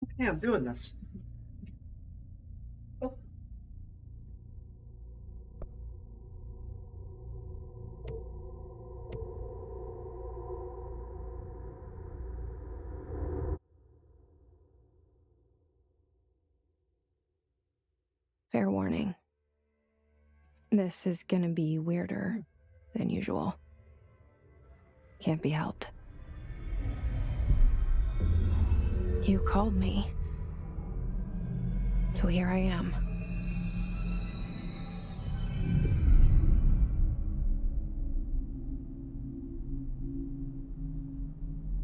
Okay, I'm doing this. Oh, Fair warning. This is gonna be weirder than usual. Can't be helped. You called me. So here I am.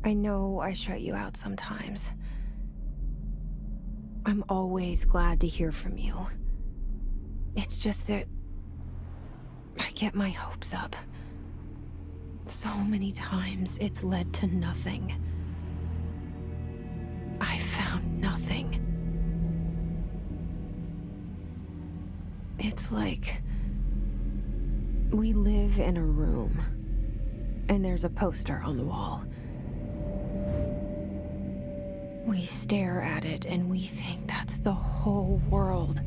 I know I shut you out sometimes. I'm always glad to hear from you. It's just that I get my hopes up. So many times it's led to nothing. I found nothing. It's like we live in a room, and there's a poster on the wall. We stare at it and we think that's the whole world.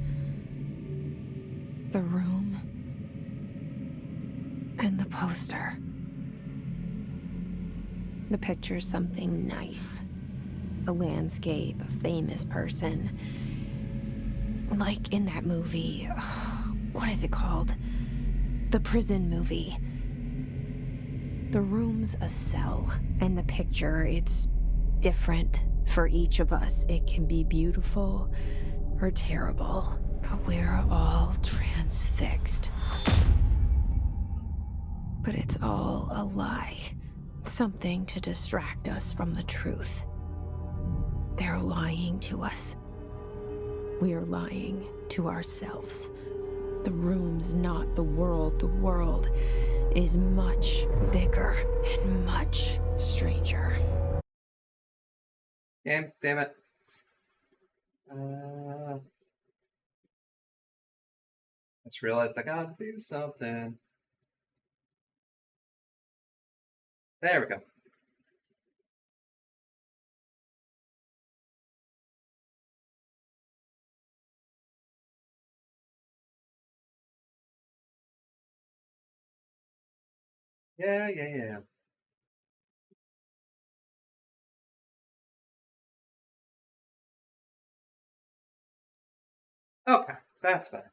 The room and the poster. The picture's something nice. A landscape, a famous person. Like in that movie, what is it called? The prison movie. The room's a cell, and the picture, it's different for each of us. It can be beautiful or terrible, but we're all transfixed. But it's all a lie. Something to distract us from the truth. They're lying to us. We're lying to ourselves. The room's not the world. The world is much bigger and much stranger. damn it. Uh, just realized I gotta do something. There we go. Yeah. Okay, that's better.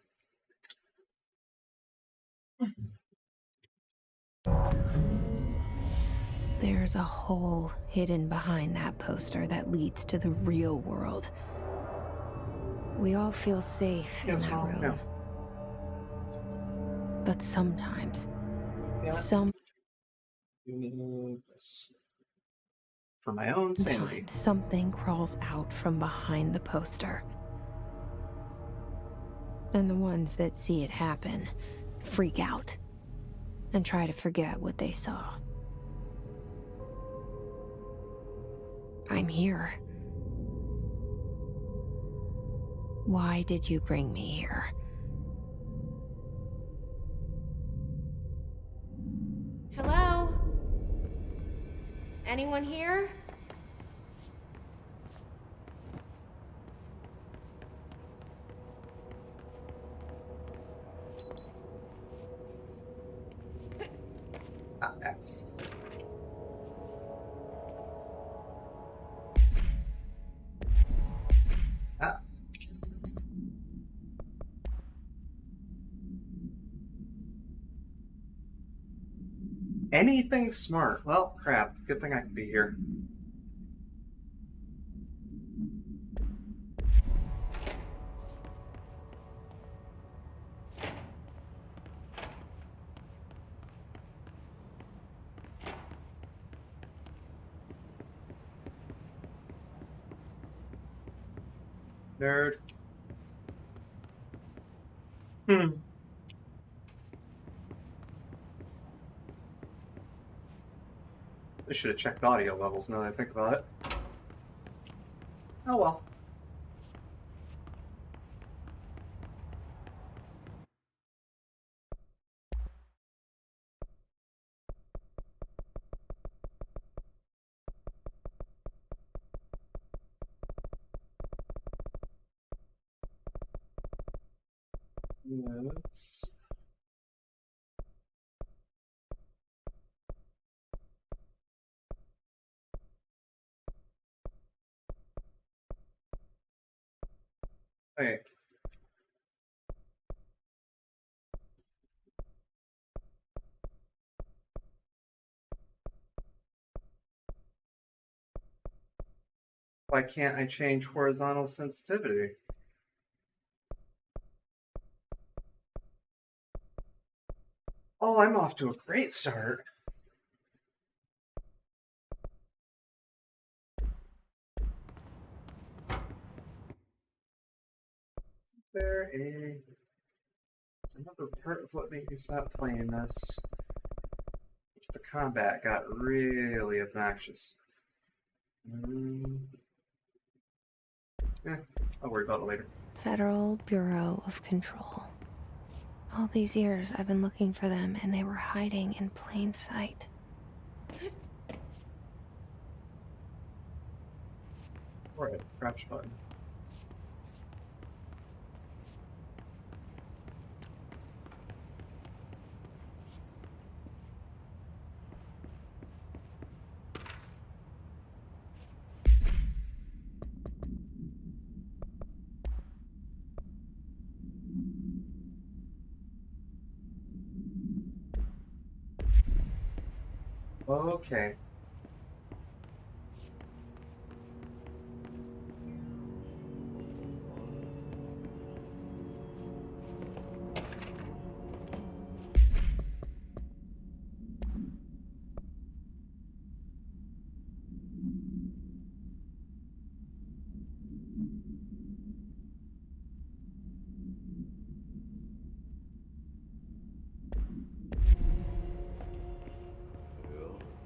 There's a hole hidden behind that poster that leads to the real world. We all feel safe in Yes, that well, no. room. But sometimes, Yeah, do this. For my own sanity. something crawls out from behind the poster. And the ones that see it happen freak out and try to forget what they saw. I'm here. Why did you bring me here? Hello? Anyone here? X. Ah. Anything smart. Well, crap. Good thing I can be here. Nerd. Hmm. I should have checked audio levels now that I think about it. Oh well. Yes. Wait. Why can't I change horizontal sensitivity? Oh, I'm off to a great start. There is another part of what made me stop playing this. It's the combat got really obnoxious. I'll worry about it later. Federal Bureau of Control. All these years I've been looking for them, and they were hiding in plain sight. Alright, crouch button. Okay.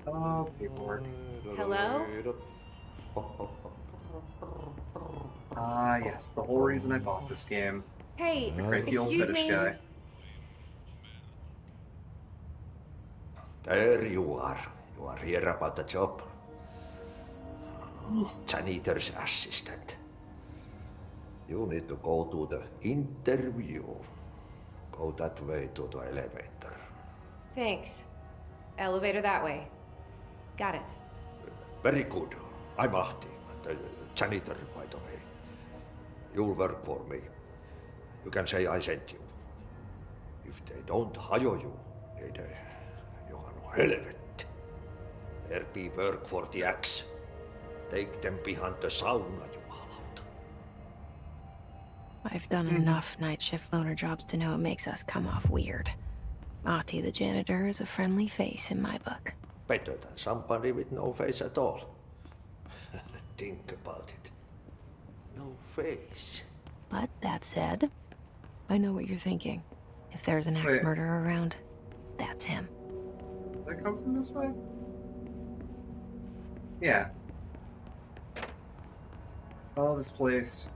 Oh, paperwork. Hello? Ah, yes, the whole reason I bought this game. Hey, The cranky old excuse fetish me. guy. There you are. You are here about the job. Janitor's assistant. You need to go to the interview. Go that way to the elevator. Thanks. Elevator that way. Got it. Very good. I'm Ahti, the janitor, by the way. You'll work for me. You can say I sent you. If they don't hire you, niin Johan on helvet. There be work for the axe. Take them behind the sauna, jumalauta. I've done enough night shift loner jobs to know it makes us come off weird. Ahti the janitor is a friendly face in my book. Better than somebody with no face at all. Think about it. No face. But that said, I know what you're thinking. If there's an axe Wait. murderer around, that's him. Did I come from this way? Yeah. Oh, this place.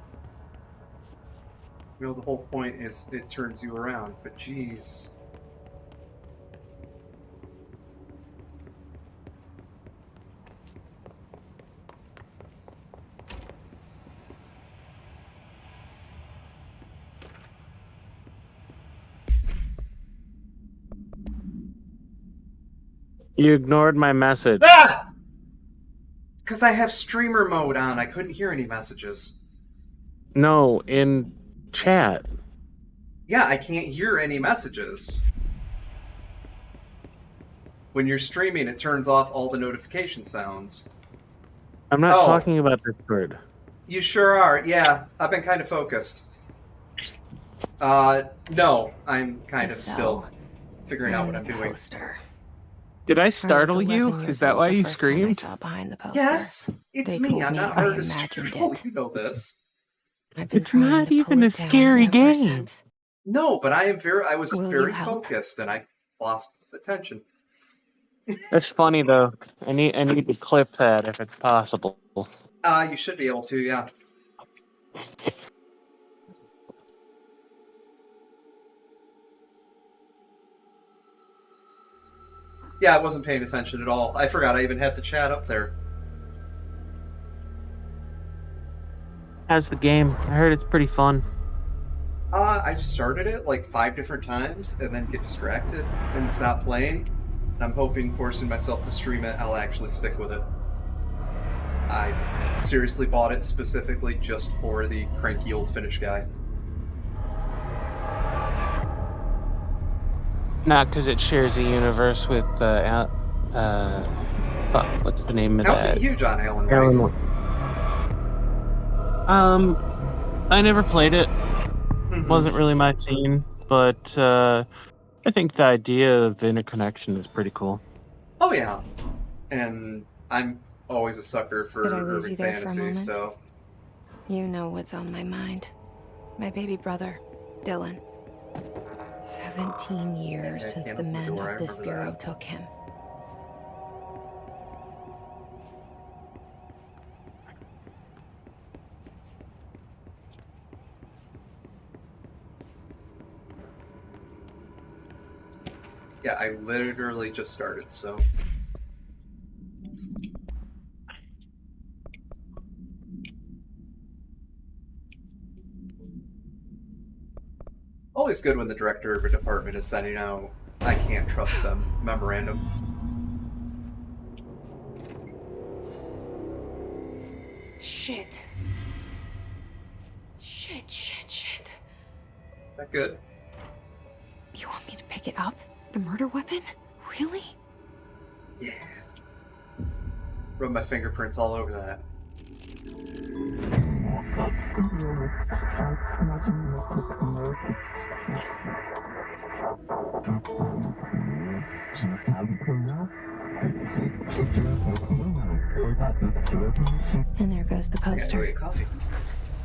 You know, the whole point is it turns you around, but jeez. You ignored my message. Ah! Because I have streamer mode on, I couldn't hear any messages. No, in chat. Yeah, I can't hear any messages. When you're streaming, it turns off all the notification sounds. I'm not Oh. talking about Discord. You sure are. Yeah, I've been kind of focused. No, I'm kind of still figuring out what I'm doing. Poster. Did I I was startle 11 you? years Is that old why the you first time I screamed? saw behind the poster. Yes, it's They me. told I'm me not I hard to imagined startle. it. You know this. I've been It's trying not to pull even it a down scary ever game. since. No, but I was Will you very help? focused and I lost attention. That's funny though. I need to clip that if it's possible. You should be able to, yeah. Yeah, I wasn't paying attention at all. I forgot I even had the chat up there. How's the game? I heard it's pretty fun. I've started it like 5 different times and then get distracted and stop playing. I'm hoping forcing myself to stream it, I'll actually stick with it. I seriously bought it specifically just for the cranky old Finnish guy. Not because it shares a universe with fuck, what's the name of I that? wasn't huge on Alan Alan Wake. I never played it. Mhm. Wasn't really my scene, but I think the idea of interconnection is pretty cool. Oh yeah, and I'm always a sucker for Did I lose urban you there for a fantasy, moment? so You know what's on my mind. My baby brother, Dylan. 17 years Yeah, I since can't the open the men door, I of this remember bureau that. took him. Yeah, I literally just started, so. Always good when the director of a department is sending out "I can't trust them" memorandum. Shit. Shit. Is that good? You want me to pick it up? The murder weapon? Really? Yeah. Rub my fingerprints all over that. And there goes the I gotta go poster. get coffee.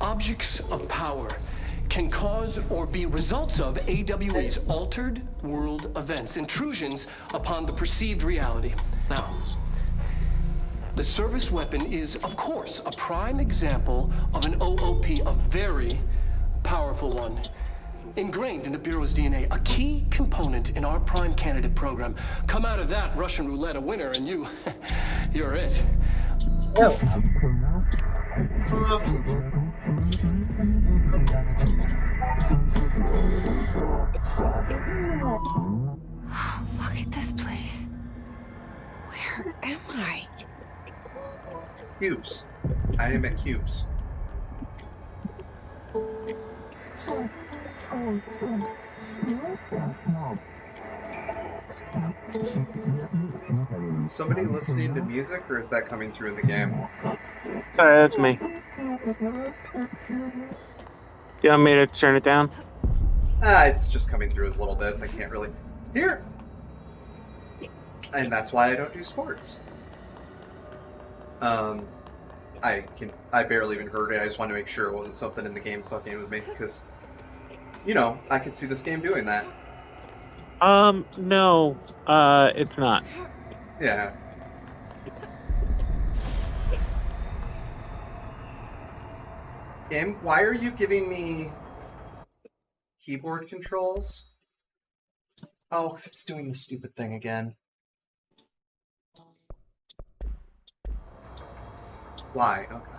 Objects of power can cause or be results of AWA's altered world events, intrusions upon the perceived reality. Now, the service weapon is, of course, a prime example of an OOP, a very powerful one. Ingrained in the Bureau's DNA, a key component in our prime candidate program. Come out of that Russian roulette a winner and you're it. Look at this place. Where am I? Cubes. I am at Cubes. Somebody listening to music, or is that coming through in the game? Sorry, that's me. Do you want me to turn it down? It's just coming through as little bits. I can't really hear. And that's why I don't do sports. I barely even heard it. I just wanted to make sure it wasn't something in the game fucking with me, because, you know, I could see this game doing that. No, it's not. Yeah. Game, why are you giving me keyboard controls? Oh, because it's doing the stupid thing again. Why? Okay.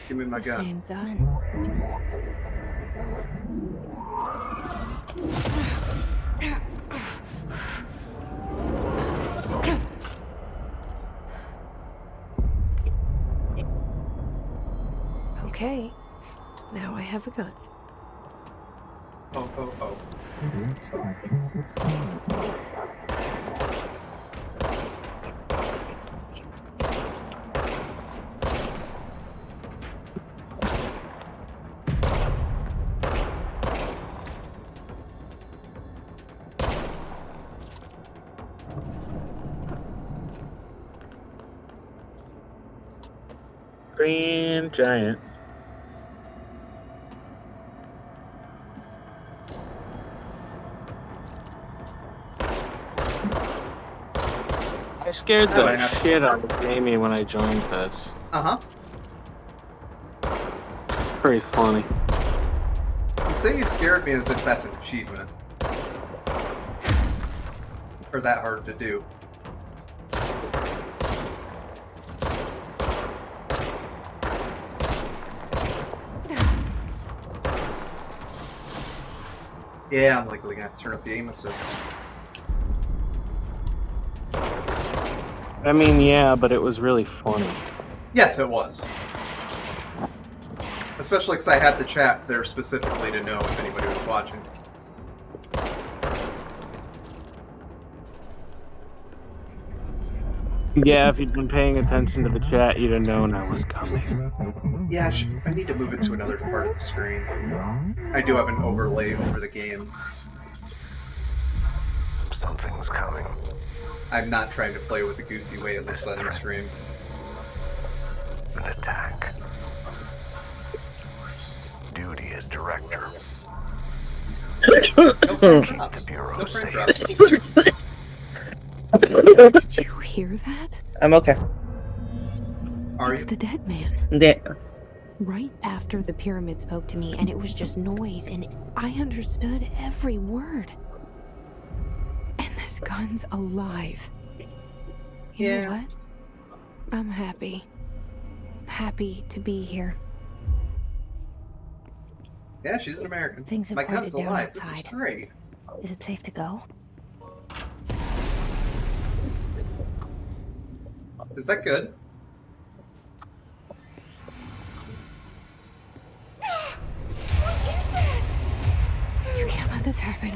Give me my The gun. same gun. Okay, now I have a gun. Oh. Green Giant. I scared Oh, the I have- shit out of Jamie when I joined this. Uh-huh. Pretty funny. You say you scared me as if that's an achievement. Or that hard to do. Yeah, I'm legally gonna have to turn up the aim assist. I mean, yeah, but it was really funny. Yes, it was. Especially because I had the chat there specifically to know if anybody was watching. Yeah, if you'd been paying attention to the chat, you'd have known I was coming. Yeah, I need to move it to another part of the screen. I do have an overlay over the game. Something's coming. I'm not trying to play with the goofy way it looks on the stream. An attack. Duty as director. No frame drops. No frame drops. Did you hear that? I'm okay. Are It's you? the dead man. Yeah. Right after the pyramid spoke to me, and it was just noise, and I understood every word. And this gun's alive. You Yeah. know what? I'm happy. Happy to be here. Yeah, she's an American. Things have My quieted gun's down alive. This is outside. great. Is it safe to go? Is that good? You can't let this happen.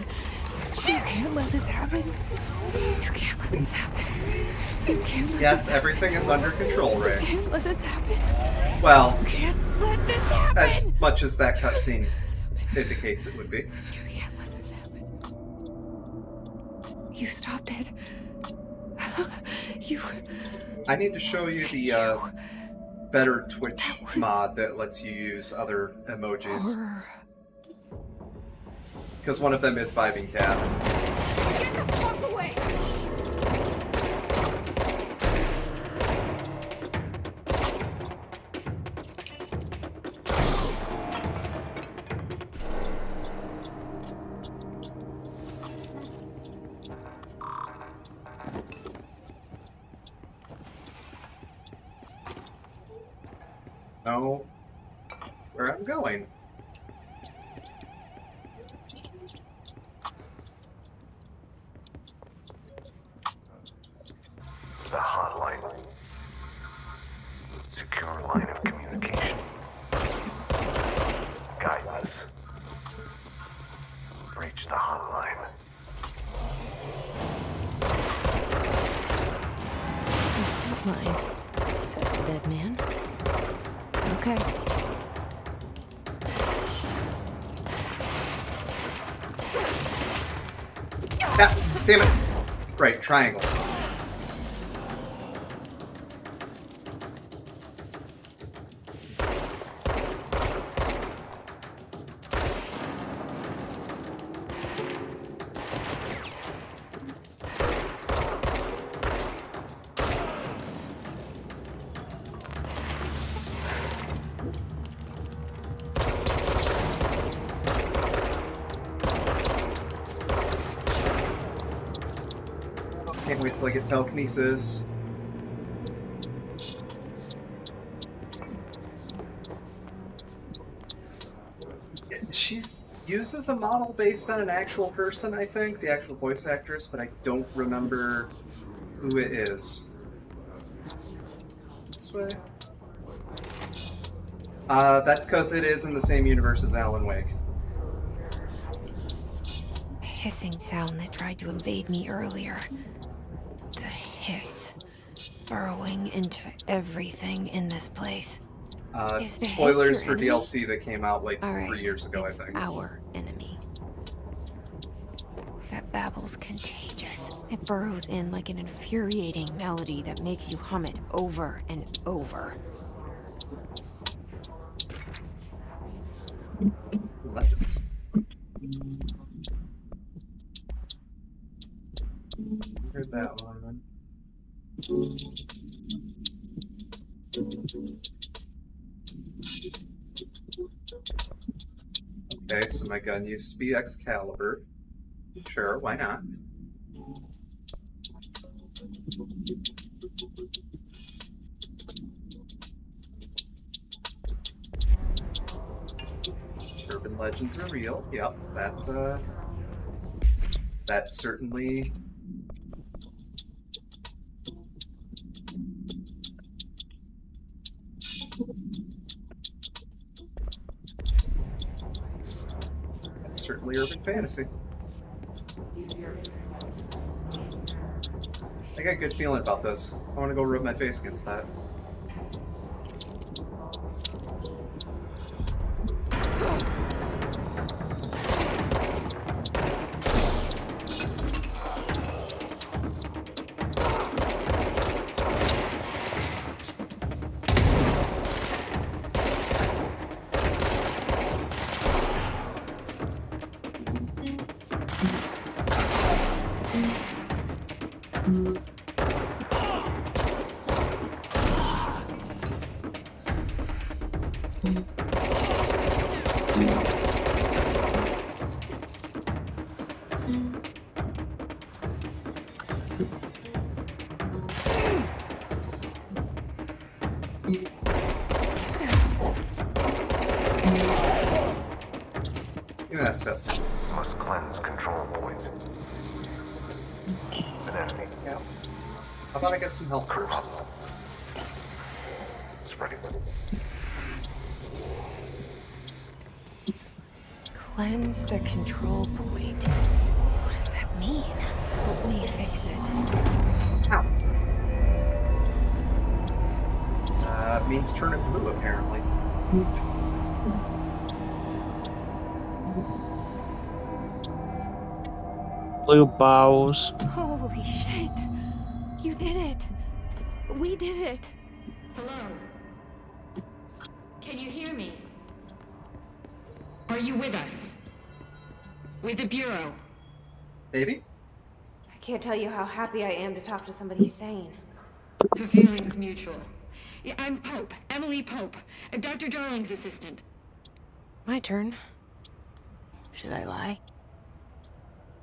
You can't let this happen. You can't let this happen. You can't let Yes, this everything is under control, You Ray. can't let this happen. Well, You can't let this happen. as much as that cutscene indicates it would be. You can't let this happen. You stopped it. You. I need to show you the better Twitch mod that lets you use other emojis. Horror. Because one of them is vibing cat. Get the fuck away! Know where I'm going. The hotline. Secure line of communication. Guidance. Reach the hotline. Mine. Says the dead man. Okay. Yeah, damn it. Right, triangle. Can't wait till I get telekinesis. She's uses a model based on an actual person, I think, the actual voice actress, but I don't remember who it is. This way? That's because it is in the same universe as Alan Wake. The hissing sound that tried to invade me earlier. The hiss. Burrowing into everything in this place. Is the hiss Spoilers your for enemy? DLC that came out like All right, 3 years ago, I it's think. our enemy. That babble's contagious. It burrows in like an infuriating melody that makes you hum it over and over. Legends. Heard that one. Okay, so my gun used to be Excalibur. Sure, why not? Urban legends are real. Yep, that's That's certainly... That's certainly urban fantasy. I got a good feeling about this. I want to go rub my face against that. Give me that stuff. Must cleanse control points. An enemy. Yeah. How about I get some help first? Spreading. Cleanse the control point. What does that mean? Help me fix it. Ow. It means turn it blue, apparently. Blue bows. Holy shit. You did it. We did it. Hello? Can you hear me? Are you with us? With the Bureau? Maybe? I can't tell you how happy I am to talk to somebody sane. The feeling's mutual. Yeah, I'm Pope, Emily Pope, Dr. Darling's assistant. My turn. Should I lie?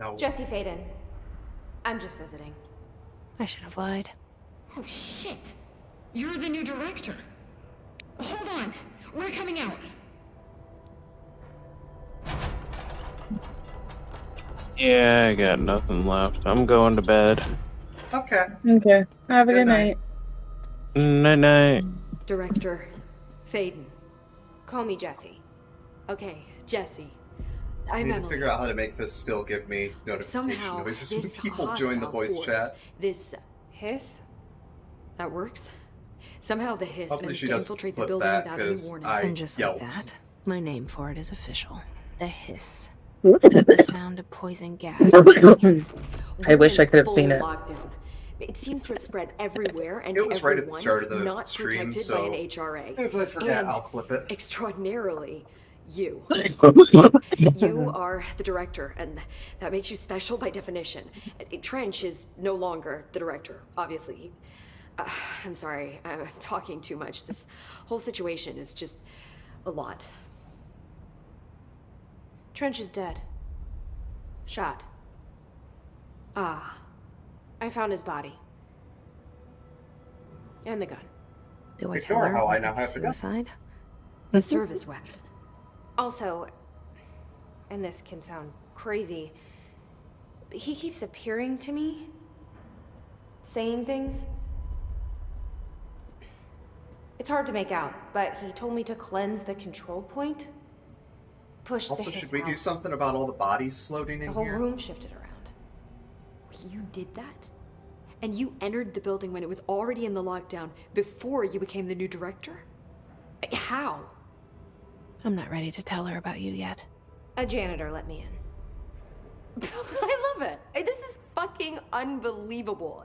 No. Jesse Faden. I'm just visiting. I should have lied. Oh, shit. You're the new director. Hold on. We're coming out. Yeah, I got nothing left. I'm going to bed. Okay. Okay. Have a Good good night. night. Night-night. Director Faden. Call me Jesse. Okay, Jesse. I I'm need to Emily. figure out how to make this still give me notification Somehow, noises when this people join the hostile voice force, chat. This Hiss? that works. Somehow the hiss Hopefully managed she to does infiltrate the flip building that, without any 'cause warning. I And just yelped. like that, my name for it is official. The hiss. Ooh. The sound of poison gas. I wish I could have Full seen it. lockdown. It seems to have spread everywhere, and It was right at the everyone start of the not stream, protected by so an HRA. if I forget, And I'll clip it. extraordinarily, you. You are the director, and that makes you special by definition. Trench is no longer the director, obviously. I'm sorry, I'm talking too much. This whole situation is just a lot. Trench is dead. Shot. Ah, I found his body. And the gun. Do I Ignore tell her how I it now was have the gun. suicide? the service weapon. Also, and this can sound crazy, but he keeps appearing to me, saying things. It's hard to make out, but he told me to cleanse the control point. Push Also, the hiss should we do out. something about all the bodies floating The in whole here? room shifted around. You did that? And you entered the building when it was already in the lockdown before you became the new director? How? I'm not ready to tell her about you yet. A janitor let me in. I love it. This is fucking unbelievable.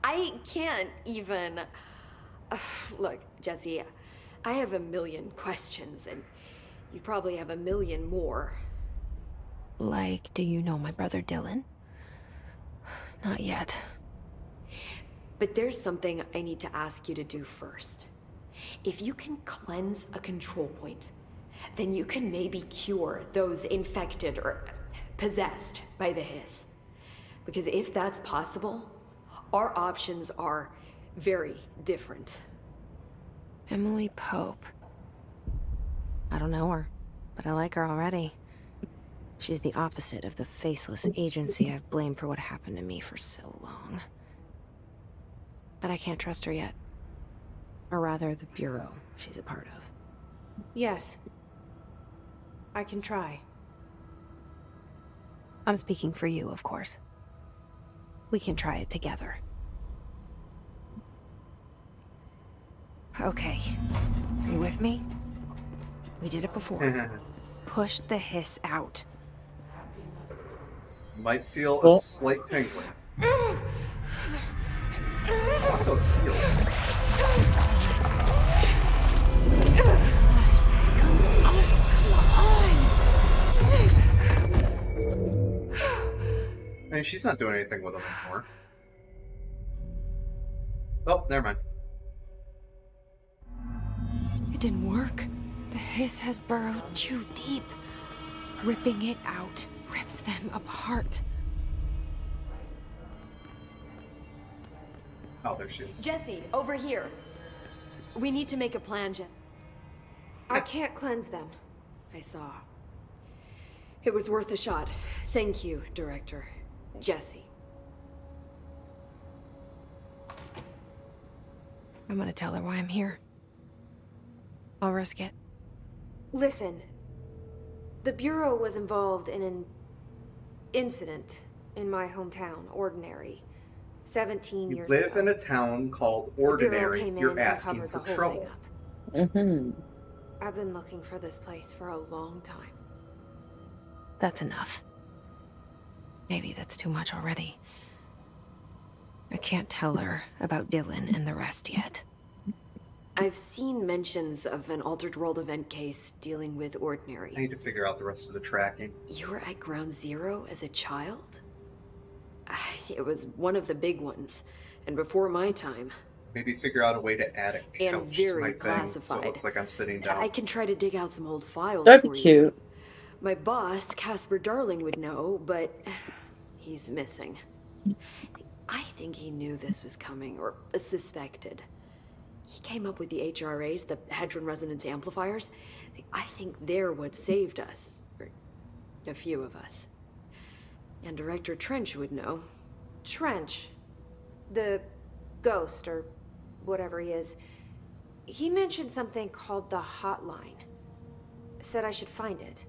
I can't even. Look, Jesse, I have a million questions, and you probably have a million more. Like, do you know my brother Dylan? Not yet. But there's something I need to ask you to do first. If you can cleanse a control point, then you can maybe cure those infected or possessed by the hiss. Because if that's possible, our options are very different. Emily Pope. I don't know her, but I like her already. She's the opposite of the faceless agency I've blamed for what happened to me for so long. But I can't trust her yet. Or rather, the Bureau she's a part of. Yes. I can try. I'm speaking for you, of course. We can try it together. Okay. Are you with me? We did it before. Push the hiss out. Might feel a slight tingling. I want those heels. I mean, she's not doing anything with them anymore. Oh, never mind. It didn't work. The hiss has burrowed too deep. Ripping it out rips them apart. Oh, there she is. Jesse, over here. We need to make a plan, I can't cleanse them. I saw. It was worth a shot. Thank you, Director. Jesse. I'm gonna tell her why I'm here. I'll risk it. Listen, the Bureau was involved in an incident in my hometown, Ordinary, 17 You years live ago. in a town called The Bureau Ordinary, came in you're and asking covered for the whole trouble. thing up. Mm-hmm. I've been looking for this place for a long time. That's enough. Maybe that's too much already. I can't tell her about Dylan and the rest yet. I've seen mentions of an Altered World event case dealing with I Ordinary. need to figure out the rest of the tracking. You were at Ground Zero as a child? It was one of the big ones, and before my time. Maybe figure out a way to add a And couch to very my thing, so classified. it looks like I'm sitting down. I can try to dig out some old files That'd for be you. cute. My boss, Casper Darling, would know, but he's missing. I think he knew this was coming, or suspected. He came up with the HRAs, the Hadron Resonance Amplifiers. I think they're what saved us, or a few of us. And Director Trench would know. Trench, the ghost, or whatever he is, he mentioned something called the hotline. Said I should find it.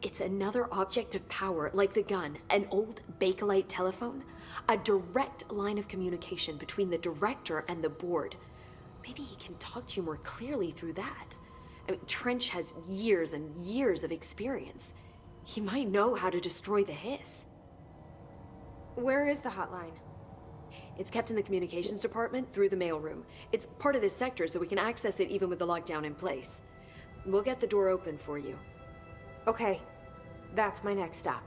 It's another object of power, like the gun, an old Bakelite telephone, a direct line of communication between the director and the board. Maybe he can talk to you more clearly through that. I mean, Trench has years and years of experience. He might know how to destroy the hiss. Where is the hotline? It's kept in the communications department through the mailroom. It's part of this sector, so we can access it even with the lockdown in place. We'll get the door open for you. Okay, that's my next stop.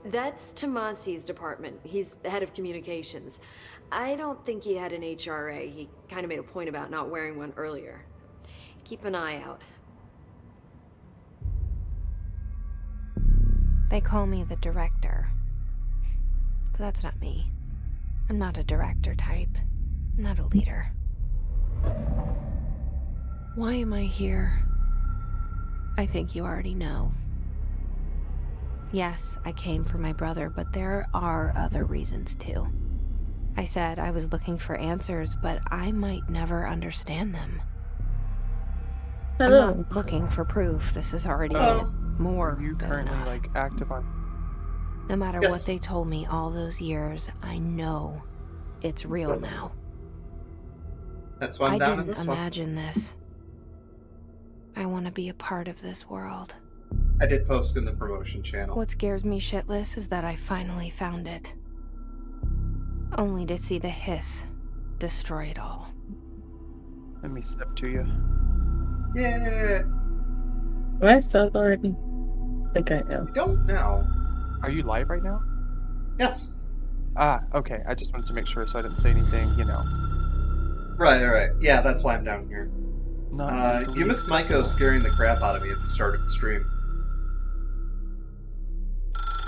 That's Tomasi's department. He's the head of communications. I don't think he had an HRA. He kind of made a point about not wearing one earlier. Keep an eye out. They call me the director. But that's not me. I'm not a director type. I'm not a leader. Why am I here? I think you already know. Yes, I came for my brother, but there are other reasons too. I said I was looking for answers, but I might never understand them. Hello. I'm not looking for proof. This is already more Are you than currently enough. like active on? No matter Yes. what they told me all those years, I know it's real now. That's why I'm I down in didn't this one. imagine this. I want to be a part of this world. I did post in the promotion channel. What scares me shitless is that I finally found it. Only to see the hiss destroy it all. Let me step to you. Yeah, I saw it already. I think I know. I don't know. Are you live right now? Yes. Ah, okay. I just wanted to make sure so I didn't say anything, you know. Right. Yeah, that's why I'm down here. Not You legally missed Maiko scaring the crap out of me at the start of the stream.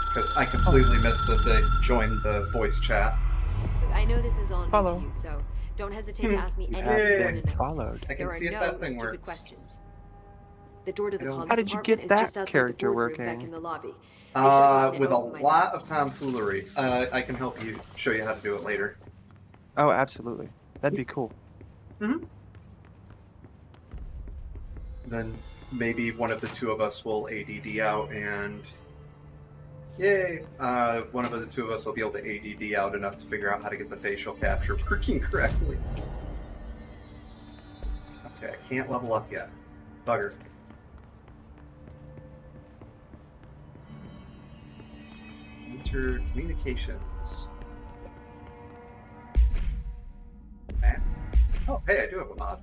Because I completely missed that they joined the voice chat. I know this is on Follow. you, so don't hesitate to ask me You anything have you Yeah. want been to know. followed. I can There see are if no that thing stupid works. questions. The door to the I don't- comms How did you department get is that just outside character the boardroom back working? in the lobby. I should've gotten it With a open by lot now. of tomfoolery. I can help you, show you how to do it later. Oh, absolutely. That'd be cool. Mm-hmm. Then maybe one of the two of us will ADD out and... Yay! One of the two of us will be able to ADD out enough to figure out how to get the facial capture working correctly. Okay, I can't level up yet. Bugger. Enter communications. Map? Oh, hey, I do have a mod.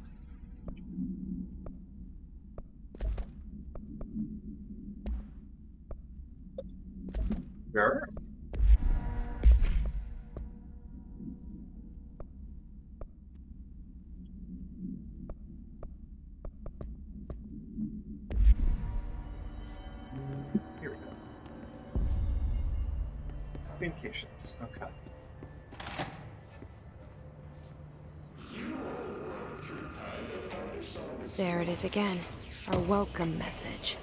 Where? Here we go. Communications. Okay. There it is again. Our welcome message.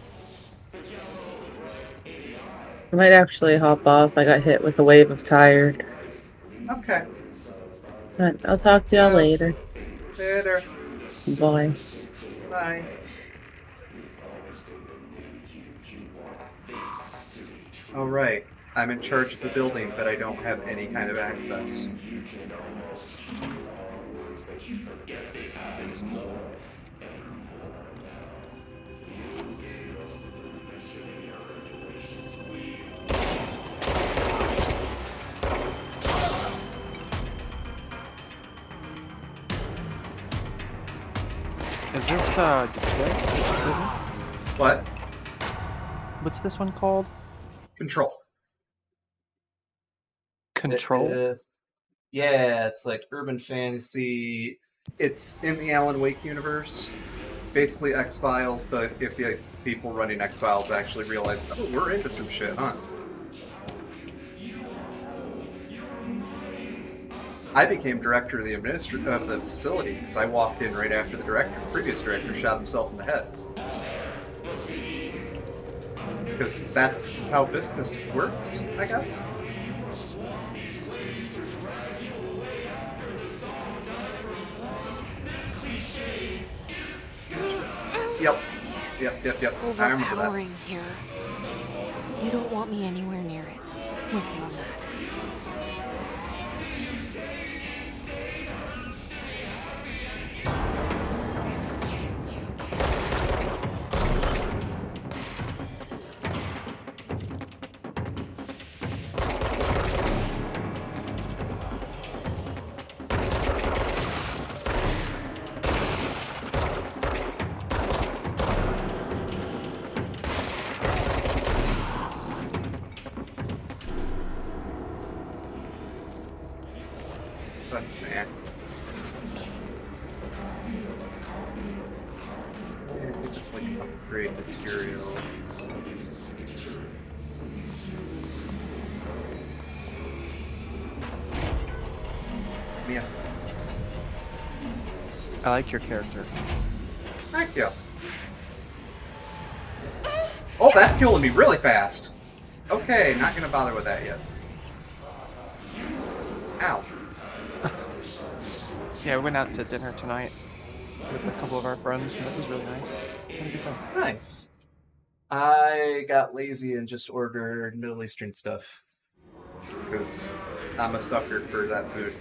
I might actually hop off. I got hit with a wave of tired. Okay. But I'll talk to y'all later. Later. Bye. Bye. All right. I'm in charge of the building, but I don't have any kind of access. Is this Detroit? What? What's this one called? Control. Control? Yeah, it's like urban fantasy. It's in the Alan Wake universe. Basically X-Files, but if the people running X-Files actually realize, oh, we're into some shit, huh? I became director of the facility because I walked in right after the previous director shot himself in the head. Because that's how business works, I guess. Yep. Yep. I remember that. Overpowering here. You don't want me anywhere near it. With you on that. But man. Yeah, I think it's like upgrade material. Yeah. I like your character. Thank you. Oh, that's killing me really fast. Okay, not gonna bother with that yet. Ow. Yeah, we went out to dinner tonight with a couple of our friends, and it was really nice. Had a good time. Nice. I got lazy and just ordered Middle Eastern stuff. Because I'm a sucker for that food.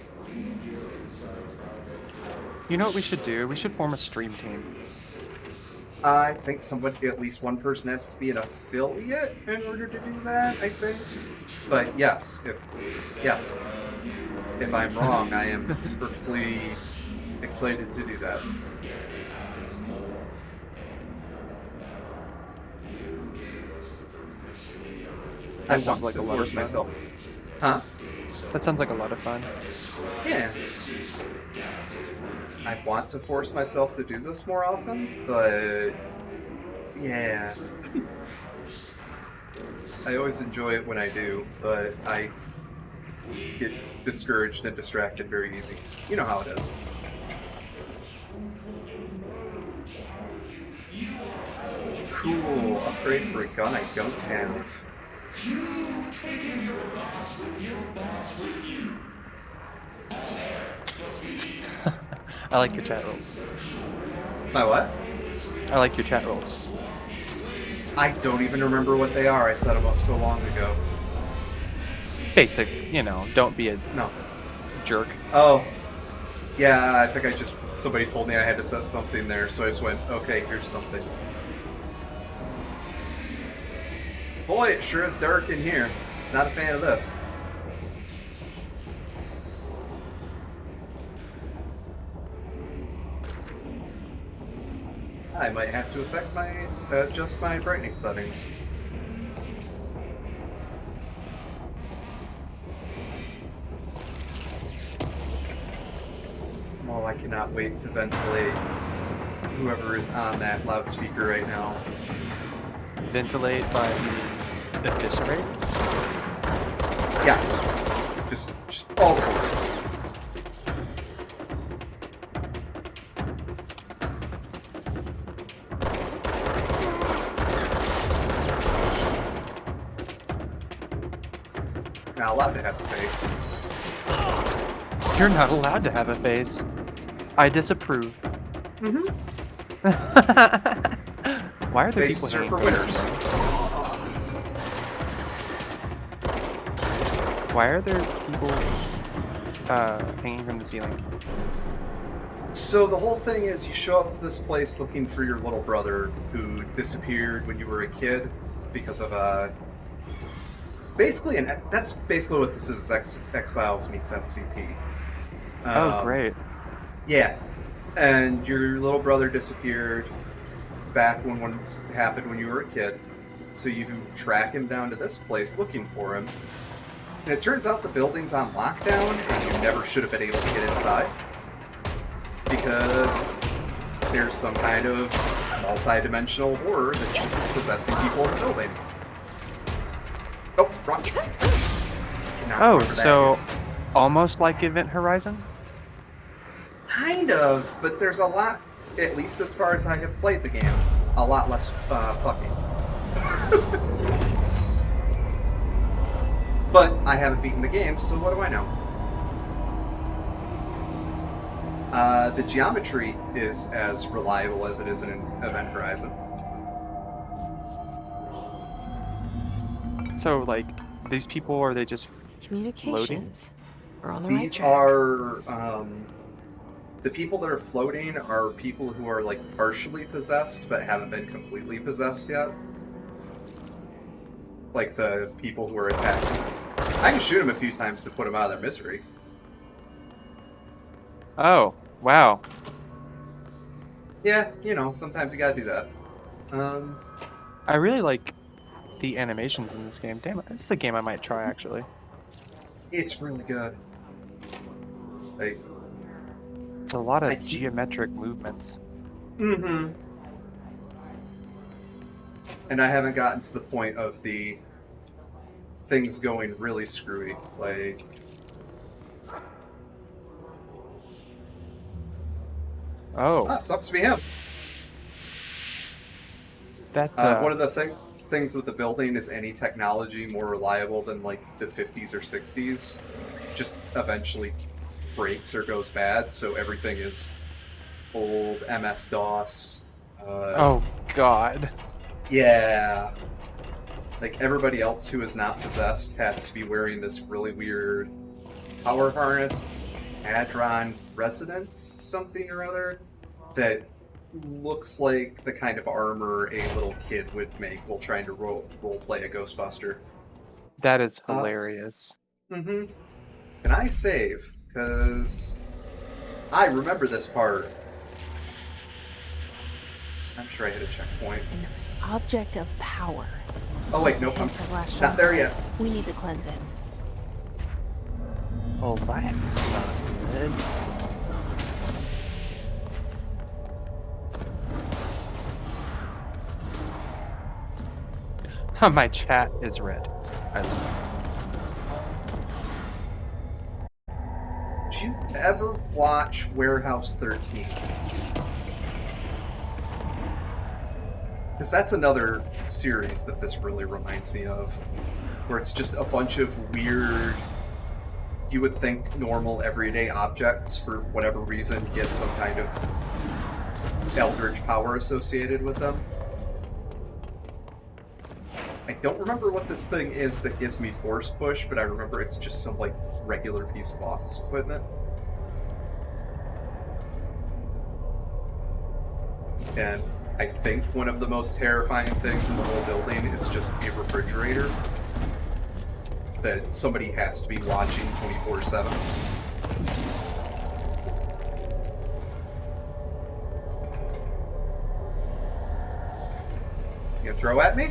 You know what we should do? We should form a stream team. I think at least one person has to be an affiliate in order to do that, I think. But yes, if I'm wrong, I am perfectly excited to do that. That sounds like a lot of fun. Myself. Huh? That sounds like a lot of fun. Yeah. I want to force myself to do this more often, but yeah. I always enjoy it when I do, but I get discouraged and distracted very easy. You know how it is. cool. Upgrade for a gun I don't have. I like your chat rolls. My what? I like your chat rolls. I don't even remember what they are. I set them up so long ago. Basic, don't be a jerk. Oh. Yeah, I think somebody told me I had to set something there, so I just went, okay, here's something. Boy, it sure is dark in here. Not a fan of this. I might have to adjust my brightness settings. Oh, I cannot wait to ventilate whoever is on that loudspeaker right now. Ventilate by eviscerate? Yes. Just all the words. Not allowed to have a face. You're not allowed to have a face. I disapprove. Mm-hmm. Why are there Faces people are for hanging winners. Why are there people hanging from the ceiling? So the whole thing is you show up to this place looking for your little brother who disappeared when you were a kid because of that's basically what this is. X-Files meets SCP. Oh, great. Yeah, and your little brother disappeared back when one happened when you were a kid. So you track him down to this place looking for him. And it turns out the building's on lockdown and you never should have been able to get inside. Because there's some kind of multi-dimensional horror that's just possessing people in the building. Oh, wrong. Oh, so almost like Event Horizon? Kind of, but there's a lot, at least as far as I have played the game, a lot less fucking. But I haven't beaten the game, so what do I know? The geometry is as reliable as it is in Event Horizon. So, like, these people, are they just Communications. We're on the These right track. are, the people that are floating are people who are, like, partially possessed, but haven't been completely possessed yet. Like the people who are attacking. I can shoot them a few times to put them out of their misery. Oh, wow. Yeah, sometimes you gotta do that. I really like the animations in this game. Damn it, this is a game I might try, actually. It's really good. Like, it's a lot of geometric movements. Mm-hmm. And I haven't gotten to the point of the things going really screwy. Like, oh, sucks to be him. That one of the things with the building is any technology more reliable than like the 50s or 60s just eventually breaks or goes bad. So everything is old MS-DOS. Oh God. Yeah. Like, everybody else who is not possessed has to be wearing this really weird power harness. It's Hadron Resonance something or other that looks like the kind of armor a little kid would make while trying to role play a Ghostbuster. That is hilarious. Mm-hmm. Can I save? Because I remember this part. I'm sure I hit a checkpoint. An object of power. Oh wait, nope, I'm not there yet. We need to cleanse it. Oh, that's not good. My chat is red. I love it. Did you ever watch Warehouse 13? Because that's another series that this really reminds me of, where it's just a bunch of weird, you would think normal everyday objects for whatever reason get some kind of eldritch power associated with them. I don't remember what this thing is that gives me force push, but I remember it's just some like regular piece of office equipment. And I think one of the most terrifying things in the whole building is just a refrigerator that somebody has to be watching 24/7. You gonna throw at me?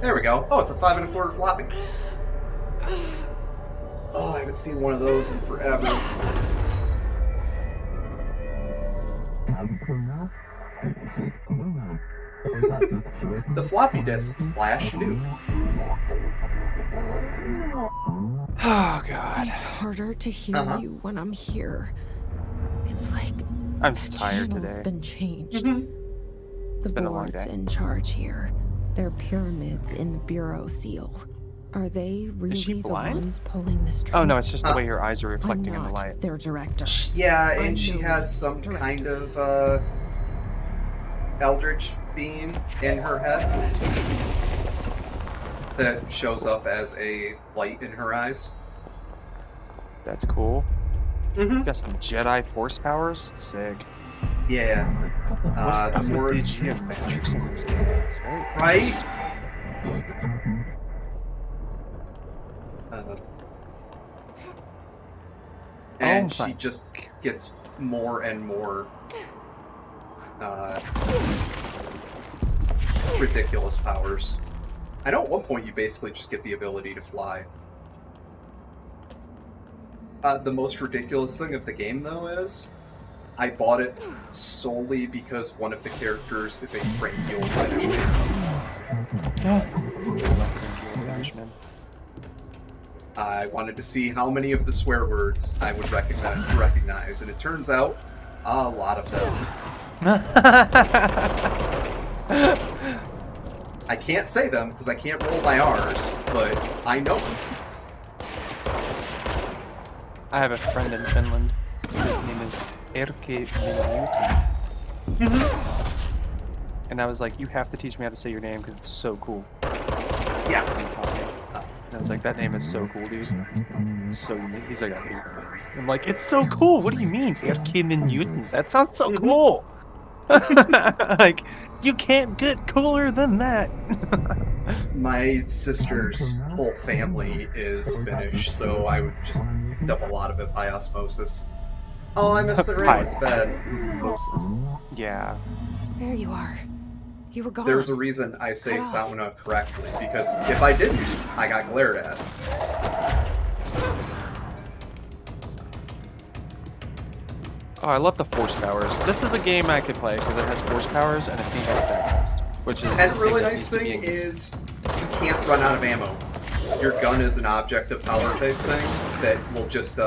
There we go. Oh, it's a 5 1/4 floppy. Oh, I haven't seen one of those in forever. The floppy disk / nuke. Oh god. It's harder to hear you when I'm here. It's like I'm the tired channel's today. been changed. It's The been a long board's day. in charge here. They're pyramids in the bureau seal. Are they really she the blind? ones pulling the strings? Oh no, it's just the way your eyes are reflecting in the I'm not light. their director. Yeah, I'm and she no has some director. kind of eldritch being in her head that shows up as a light in her eyes. That's cool. Mm-hmm. Got some Jedi force powers? Sick. Yeah. What's The up more with the geometrics in this game? It's very right? And Oh she my- just gets more and more ridiculous powers. I know at one point you basically just get the ability to fly. The most ridiculous thing of the game, though, is I bought it solely because one of the characters is a brachial finishman. I wanted to see how many of the swear words I would recognize, and it turns out a lot of them. I can't say them because I can't roll my R's, but I know them. I have a friend in Finland. His name is Erkki Minuutin. And I was like, you have to teach me how to say your name because it's so cool. Yeah. And he taught me. And I was like, that name is so cool, dude. It's so unique. He's like, I hate your name. I'm like, it's so cool. What do you mean? Erkki Minuutin. That sounds so cool. Like, you can't get cooler than that. My sister's whole family is Finnish, so I would just picked up a lot of it by osmosis. Oh, I missed the rain. It's bad. Osmosis. Yeah. There you are. You were gone. There's a reason I say sauna correctly, because if I didn't, I got glared at. Oh, I love the force powers. This is a game I could play because it has force powers and a female protagonist, which is. And a really nice thing is you can't run out of ammo. Your gun is an object of power type thing that will just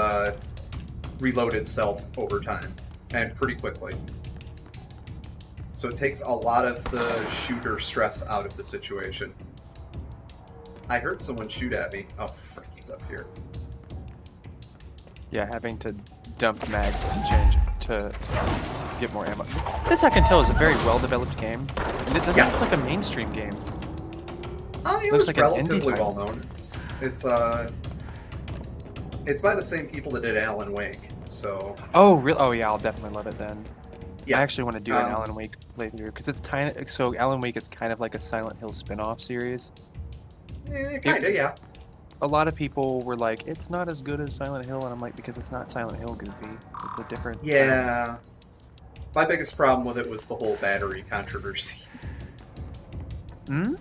reload itself over time and pretty quickly. So it takes a lot of the shooter stress out of the situation. I heard someone shoot at me. Oh, frick, he's up here. Yeah, having to dump mags to change to get more ammo. This I can tell is a very well-developed game. And it doesn't look like a mainstream game. It Looks was like an indie relatively title. well known. It's by the same people that did Alan Wake, so. Oh, really? Oh, yeah, I'll definitely love it then. Yeah. I actually want to do an Alan Wake playthrough because it's tiny. So Alan Wake is kind of like a Silent Hill spin-off series. Kinda, yeah. A lot of people were like, "It's not as good as Silent Hill," and I'm like, "Because it's not Silent Hill, goofy. It's a different." Yeah. My biggest problem with it was the whole battery controversy. Hmm?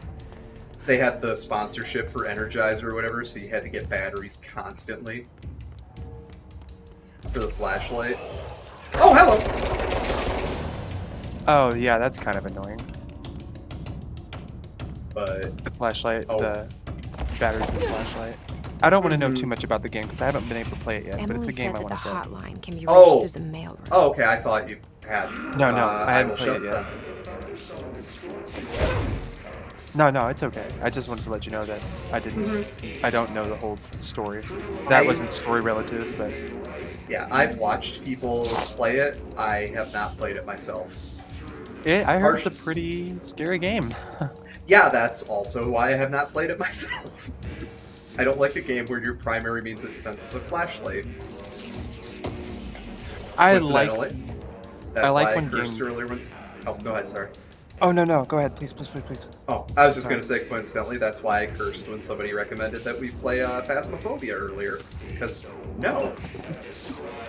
They had the sponsorship for Energizer or whatever, so you had to get batteries constantly for the flashlight. Oh, hello! Oh, yeah, that's kind of annoying. But the flashlight, the battery for the flashlight. I don't want to know too much about the game because I haven't been able to play it yet. But it's Emily a game said I that the want to play. hotline can be reached Oh. through the mailroom. Oh, okay. I thought you had. No, I haven't will played shut it it yet. then. No, it's okay. I just wanted to let you know that I didn't. I don't know the whole story. That wasn't story relative, but Yeah, I've watched people play it. I have not played it myself. I heard it's a pretty scary game. Yeah, that's also why I have not played it myself. I don't like a game where your primary means of defense is a flashlight. I like That's why I when cursed games. earlier when. Oh, go ahead. Sorry. Oh no, go ahead, please. Oh, I was just gonna say coincidentally, that's why I cursed when somebody recommended that we play Phasmophobia earlier. Because no.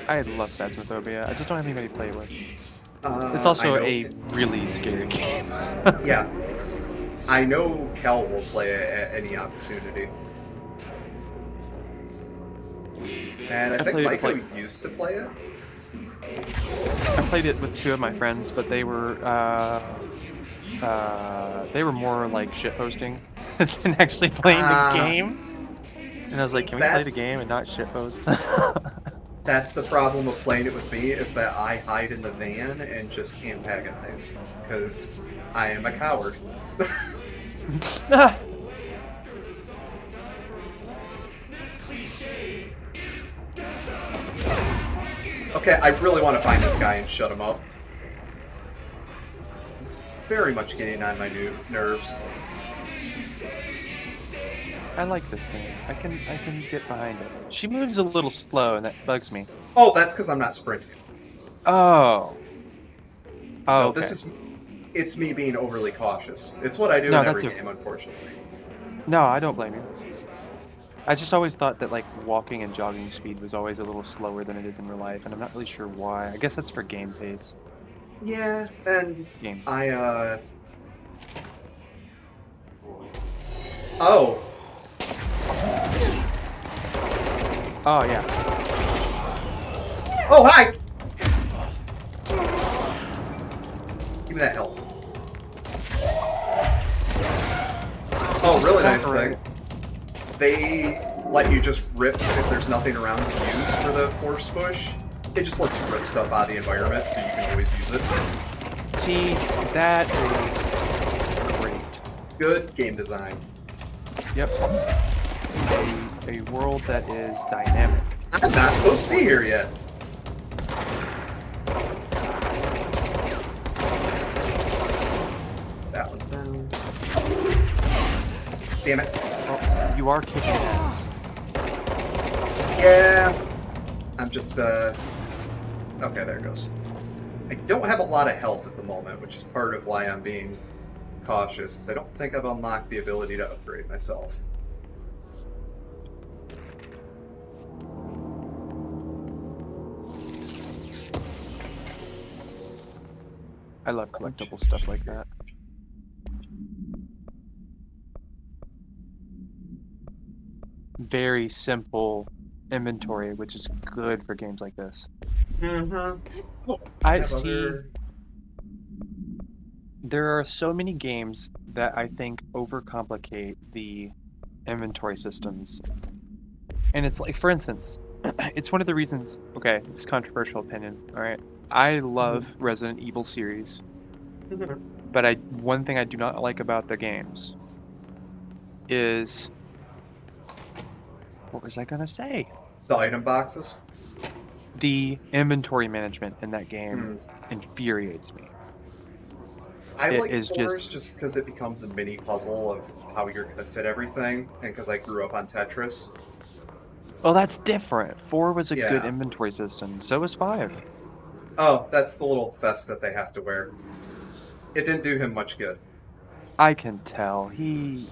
I love Phasmophobia. I just don't have anybody to play with. It's I also know- a really scary game. Yeah. I know Kel will play it at any opportunity. And I think played it, Michael used to play it. I played it with 2 of my friends, but they were more like shitposting than actually playing the game. And I was like, can we play the game and not shitpost? That's the problem of playing it with me, is that I hide in the van and just antagonize. Because I am a coward. Okay, I really want to find this guy and shut him up. He's very much getting on my nerves. I like this game. I can get behind it. She moves a little slow, and that bugs me. Oh, that's because I'm not sprinting. Oh. Oh, No, okay. it's me being overly cautious. It's what I do in every game, unfortunately. No, I don't blame you. I just always thought that like walking and jogging speed was always a little slower than it is in real life, and I'm not really sure why. I guess that's for game pace. Yeah, and I Oh. Oh yeah. Oh hi! Give me that health. Oh, really nice thing. They let you just rip if there's nothing around to use for the force push. It just lets you rip stuff out of the environment so you can always use it. See, that is great. Good game design. Yep. A world that is dynamic. I'm not supposed to be here yet. That one's down. Damn it. Oh, you are kicking ass. Yeah. I'm just, Okay, there it goes. I don't have a lot of health at the moment, which is part of why I'm being cautious, because I don't think I've unlocked the ability to upgrade myself. I love collectible stuff like that. Very simple inventory, which is good for games like this. Mm-hmm. I see. There are so many games that I think overcomplicate the inventory systems. And it's like, for instance, it's one of the reasons, okay, it's a controversial opinion, alright? I love Resident Evil series, but one thing I do not like about the games is, what was I gonna say? The item boxes? The inventory management in that game infuriates me. I like fours just because it becomes a mini puzzle of how you're going to fit everything, and because I grew up on Tetris. Well, that's different. 4 was a good inventory system. So was 5. Oh, that's the little vest that they have to wear. It didn't do him much good. I can tell. He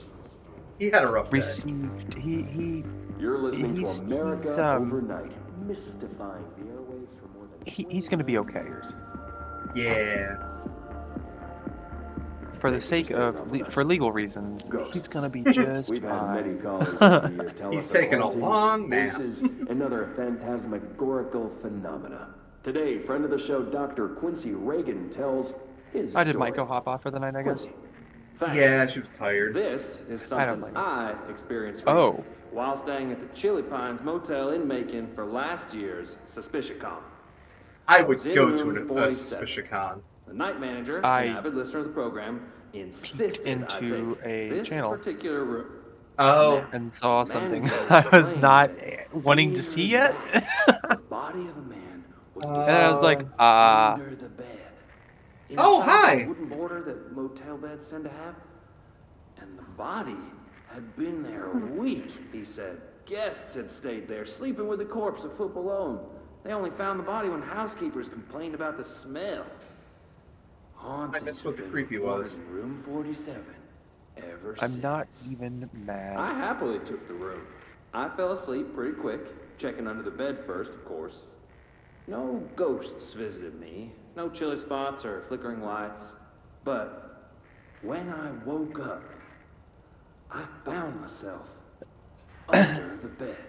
had a rough day. You're listening to America Overnight, mystifying the airwaves for more than he's going to be okay. Yeah. For the sake of, for legal reasons, he's gonna be just fine. He's taking a long nap. This is another phantasmagorical phenomena. Today, friend of the show, Dr. Quincy Reagan tells his I did story. Mike go hop off for the night, I guess. Thanks. Yeah, she was tired. This is something I experienced Oh. recently while staying at the Chili Pines Motel in Macon for last year's SuspiciaCon. I would was in go room to a 47. SuspiciaCon. The night manager, I an avid listener of the program, insisted I into take a this channel. particular room. Oh. And saw something Manager I was explained not that wanting to see yet. the body of a man was And I was like, under the bed. Oh, Inside hi! the wooden border that motel beds tend to have. And the body had been there a week, he said. Guests had stayed there, sleeping with the corpse a foot below them. They only found the body when housekeepers complained about the smell. I missed what the creepy was. Room 47. Ever I'm since. not even mad. I happily took the room. I fell asleep pretty quick, checking under the bed first, of course. No ghosts visited me, no chilly spots or flickering lights. But when I woke up, I found myself under the bed.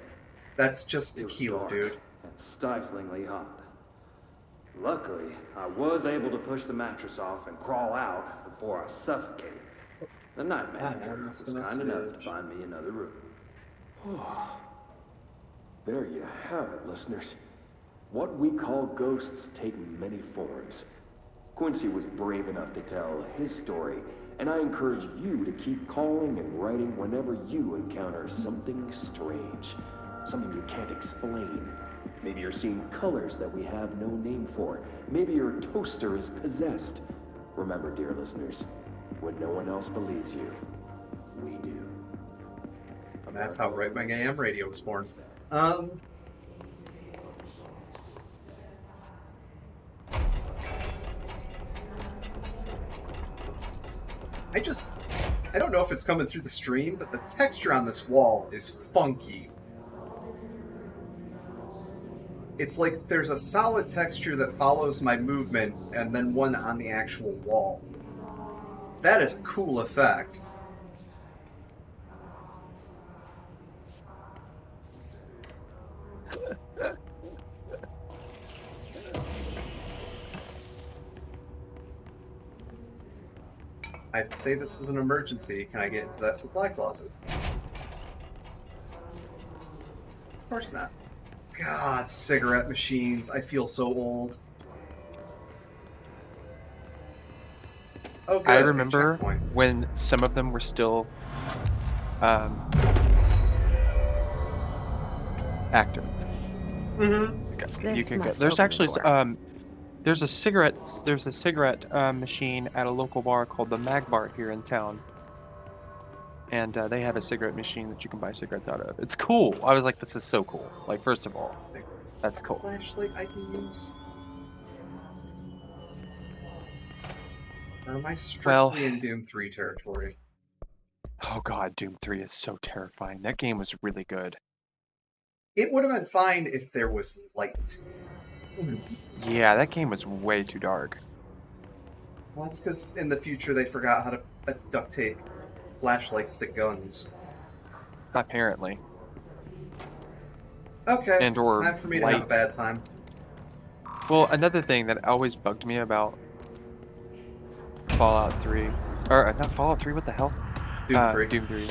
That's just tequila, dude. And stiflingly hot. Luckily, I was able to push the mattress off and crawl out before I suffocated. The night manager was kind enough to find me another room. There you have it, listeners. What we call ghosts take many forms. Quincy was brave enough to tell his story, and I encourage you to keep calling and writing whenever you encounter something strange, something you can't explain. Maybe you're seeing colors that we have no name for. Maybe your toaster is possessed. Remember, dear listeners, when no one else believes you, we do. And that's how Right Wing AM Radio was born. I don't know if it's coming through the stream, but the texture on this wall is funky. It's like there's a solid texture that follows my movement and then one on the actual wall. That is a cool effect. I'd say this is an emergency. Can I get into that supply closet? Of course not. God, cigarette machines. I feel so old. Oh, good. I remember when some of them were still active. This You can go. must There's open actually the door. there's a cigarette machine at a local bar called the Mag Bar here in town, and they have a cigarette machine that you can buy cigarettes out of. It's cool. I was like, this is so cool. Like, first of all, that's cool. Flashlight I can use. Or am I strictly in Doom 3 territory? Oh god, Doom 3 is so terrifying. That game was really good. It would have been fine if there was light. Yeah, that game was way too dark. Well, that's because in the future they forgot how to duct tape flashlights to guns. Apparently. Okay, And or it's time for me to have a bad time. Well, another thing that always bugged me about Fallout 3, or not Fallout 3, what the hell? Doom 3. Doom 3.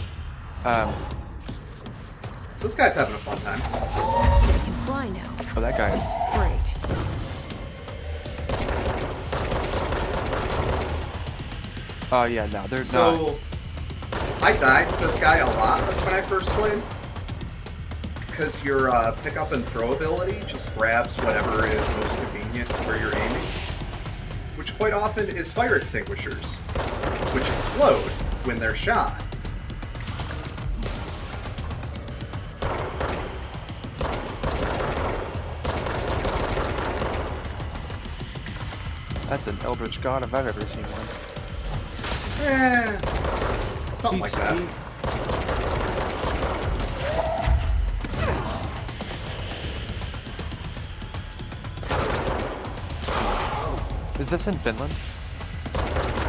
So this guy's having a fun time. They can fly now. Oh, that guy is... Great. Oh, yeah, no, they're not. So, I died to this guy a lot when I first played. Because your pick up and throw ability just grabs whatever is most convenient where you're aiming. Which quite often is fire extinguishers, which explode when they're shot. That's an Eldritch God if I've ever seen one. Something like that. Is this in Finland?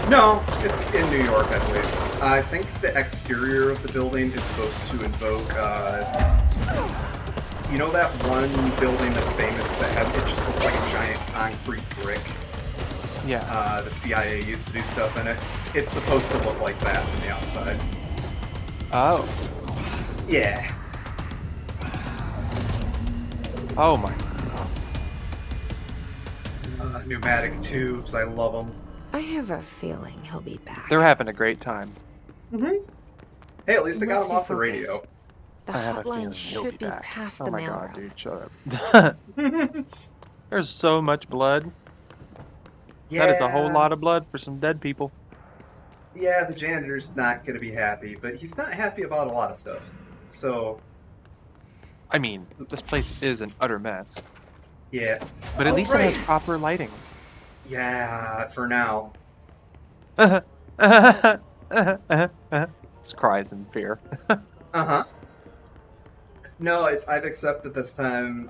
No, it's in New York, I believe. I think the exterior of the building is supposed to invoke, you know that one building that's famous because it just looks like a giant concrete brick? Yeah. The CIA used to do stuff in it. it's supposed to look like that from the outside. Oh. Yeah. Oh my. Pneumatic tubes, I love them. I have a feeling he'll be back. They're having a great time. Mm-hmm. Hey, at least I got Let's him off stay the radio. focused. The I have a feeling hotline he'll should be back. past Oh the my mail god, room. dude, shut up. There's so much blood. Yeah. That is a whole lot of blood for some dead people. Yeah, the janitor's not going to be happy, but he's not happy about a lot of stuff. So... I mean, this place is an utter mess. Yeah. But at least it has proper lighting. Yeah, for now. It's cries in fear. Uh-huh. No, I've accepted this time.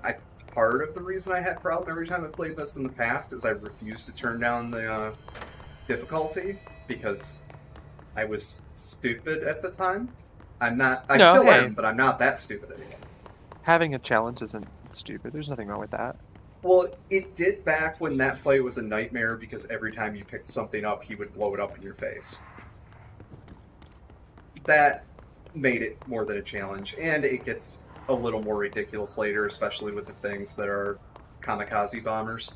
Part of the reason I had problem every time I played this in the past is I refused to turn down the difficulty because I was stupid at the time. I still am, but I'm not that stupid anymore. Having a challenge isn't stupid. There's nothing wrong with that. Well, it did back when that fight was a nightmare because every time you picked something up, he would blow it up in your face. That made it more than a challenge, and it gets a little more ridiculous later, especially with the things that are kamikaze bombers,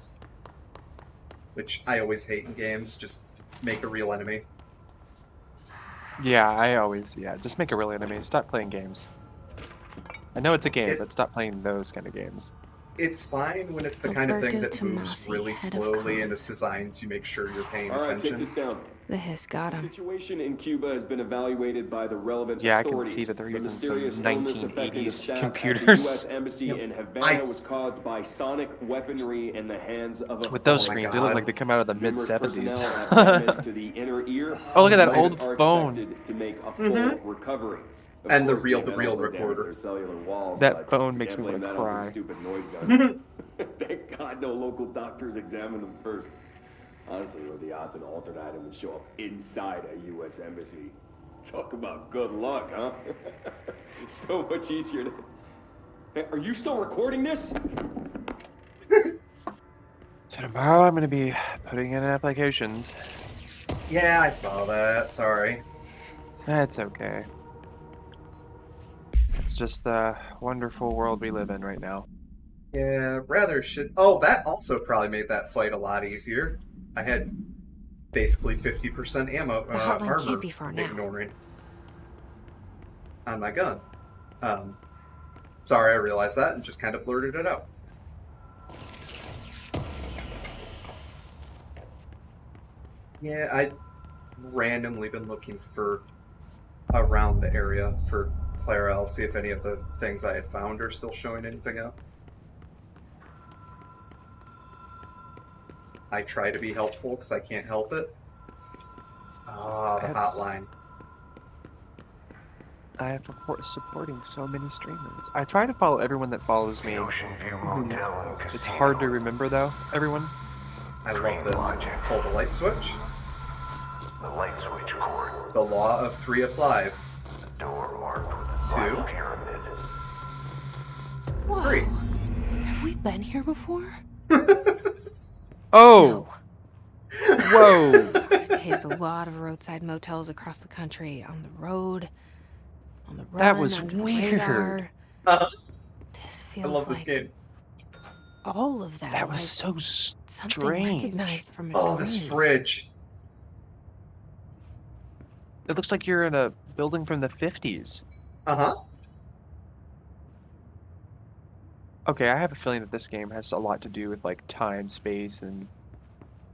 which I always hate in games. Just make a real enemy. Yeah, just make a real enemy. Stop playing games. I know it's a game, but stop playing those kind of games. It's fine when it's the kind of thing that moves really slowly and is designed to make sure you're paying All right, attention. take this down. The hiss got him. The situation in Cuba has been evaluated by the relevant Yeah, I authorities. can see that they're The using some mysterious illness affecting the 1980s staff computers. At the U.S. Embassy in Havana was caused by sonic weaponry in the hands of a With those phone. screens, they look like they come out of the Numerous mid-70s. personnel have damage to the inner ear. Oh, look at that old Are phone. expected to make a full recovery. Of And the course, they reel-to-reel also damaged recorder. their cellular walls, That but phone you makes can't me blame wanna that on some cry. stupid noise gun. Thank God no local doctors examined them first. Honestly, what are the odds an alternate item would show up inside a U.S. embassy? Talk about good luck, huh? So much easier to... Hey, are you still recording this? So tomorrow I'm going to be putting in applications. Yeah, I saw that. Sorry. That's okay. It's just the wonderful world we live in right now. Yeah, rather should... Oh, that also probably made that fight a lot easier. I had basically 50% ammo, armor can't be far now. ignoring on my gun. Sorry, I realized that and just kind of blurted it out. Yeah, I randomly been looking for around the area for Clara. I'll see if any of the things I had found are still showing anything up. I try to be helpful because I can't help it. Ah, the hotline. I have supporting so many streamers. I try to follow everyone that follows me. It's hard to remember though, everyone. I love this. Pull the light switch. The light switch cord. The law of 3 applies. The door marked with a 2. black pyramid. Whoa. 3. Have we been here before? Oh! Whoa! I've stayed at a lot of roadside motels across the country, on the road, on the run, That was under the weird. radar. This feels I love this like game. all of that. That was like so something strange. recognized from a Oh, this dream. fridge. It looks like you're in a building from the 50s. Uh-huh. Okay, I have a feeling that this game has a lot to do with like time, space, and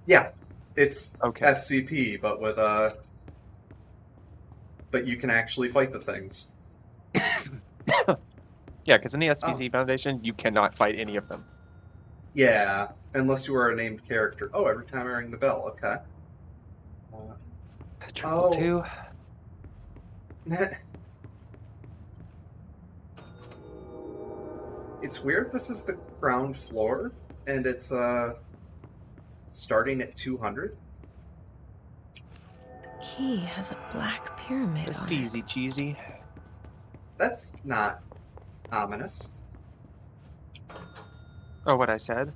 Yeah. It's okay. SCP, but with but you can actually fight the things. Yeah, because in the SPC Foundation, you cannot fight any of them. Yeah, unless you are a named character. Oh, every time I ring the bell, okay. Triple 2. It's weird this is the ground floor, and it's starting at 200. Key has a black pyramid Just on easy cheesy. That's not ominous. Oh, what I said?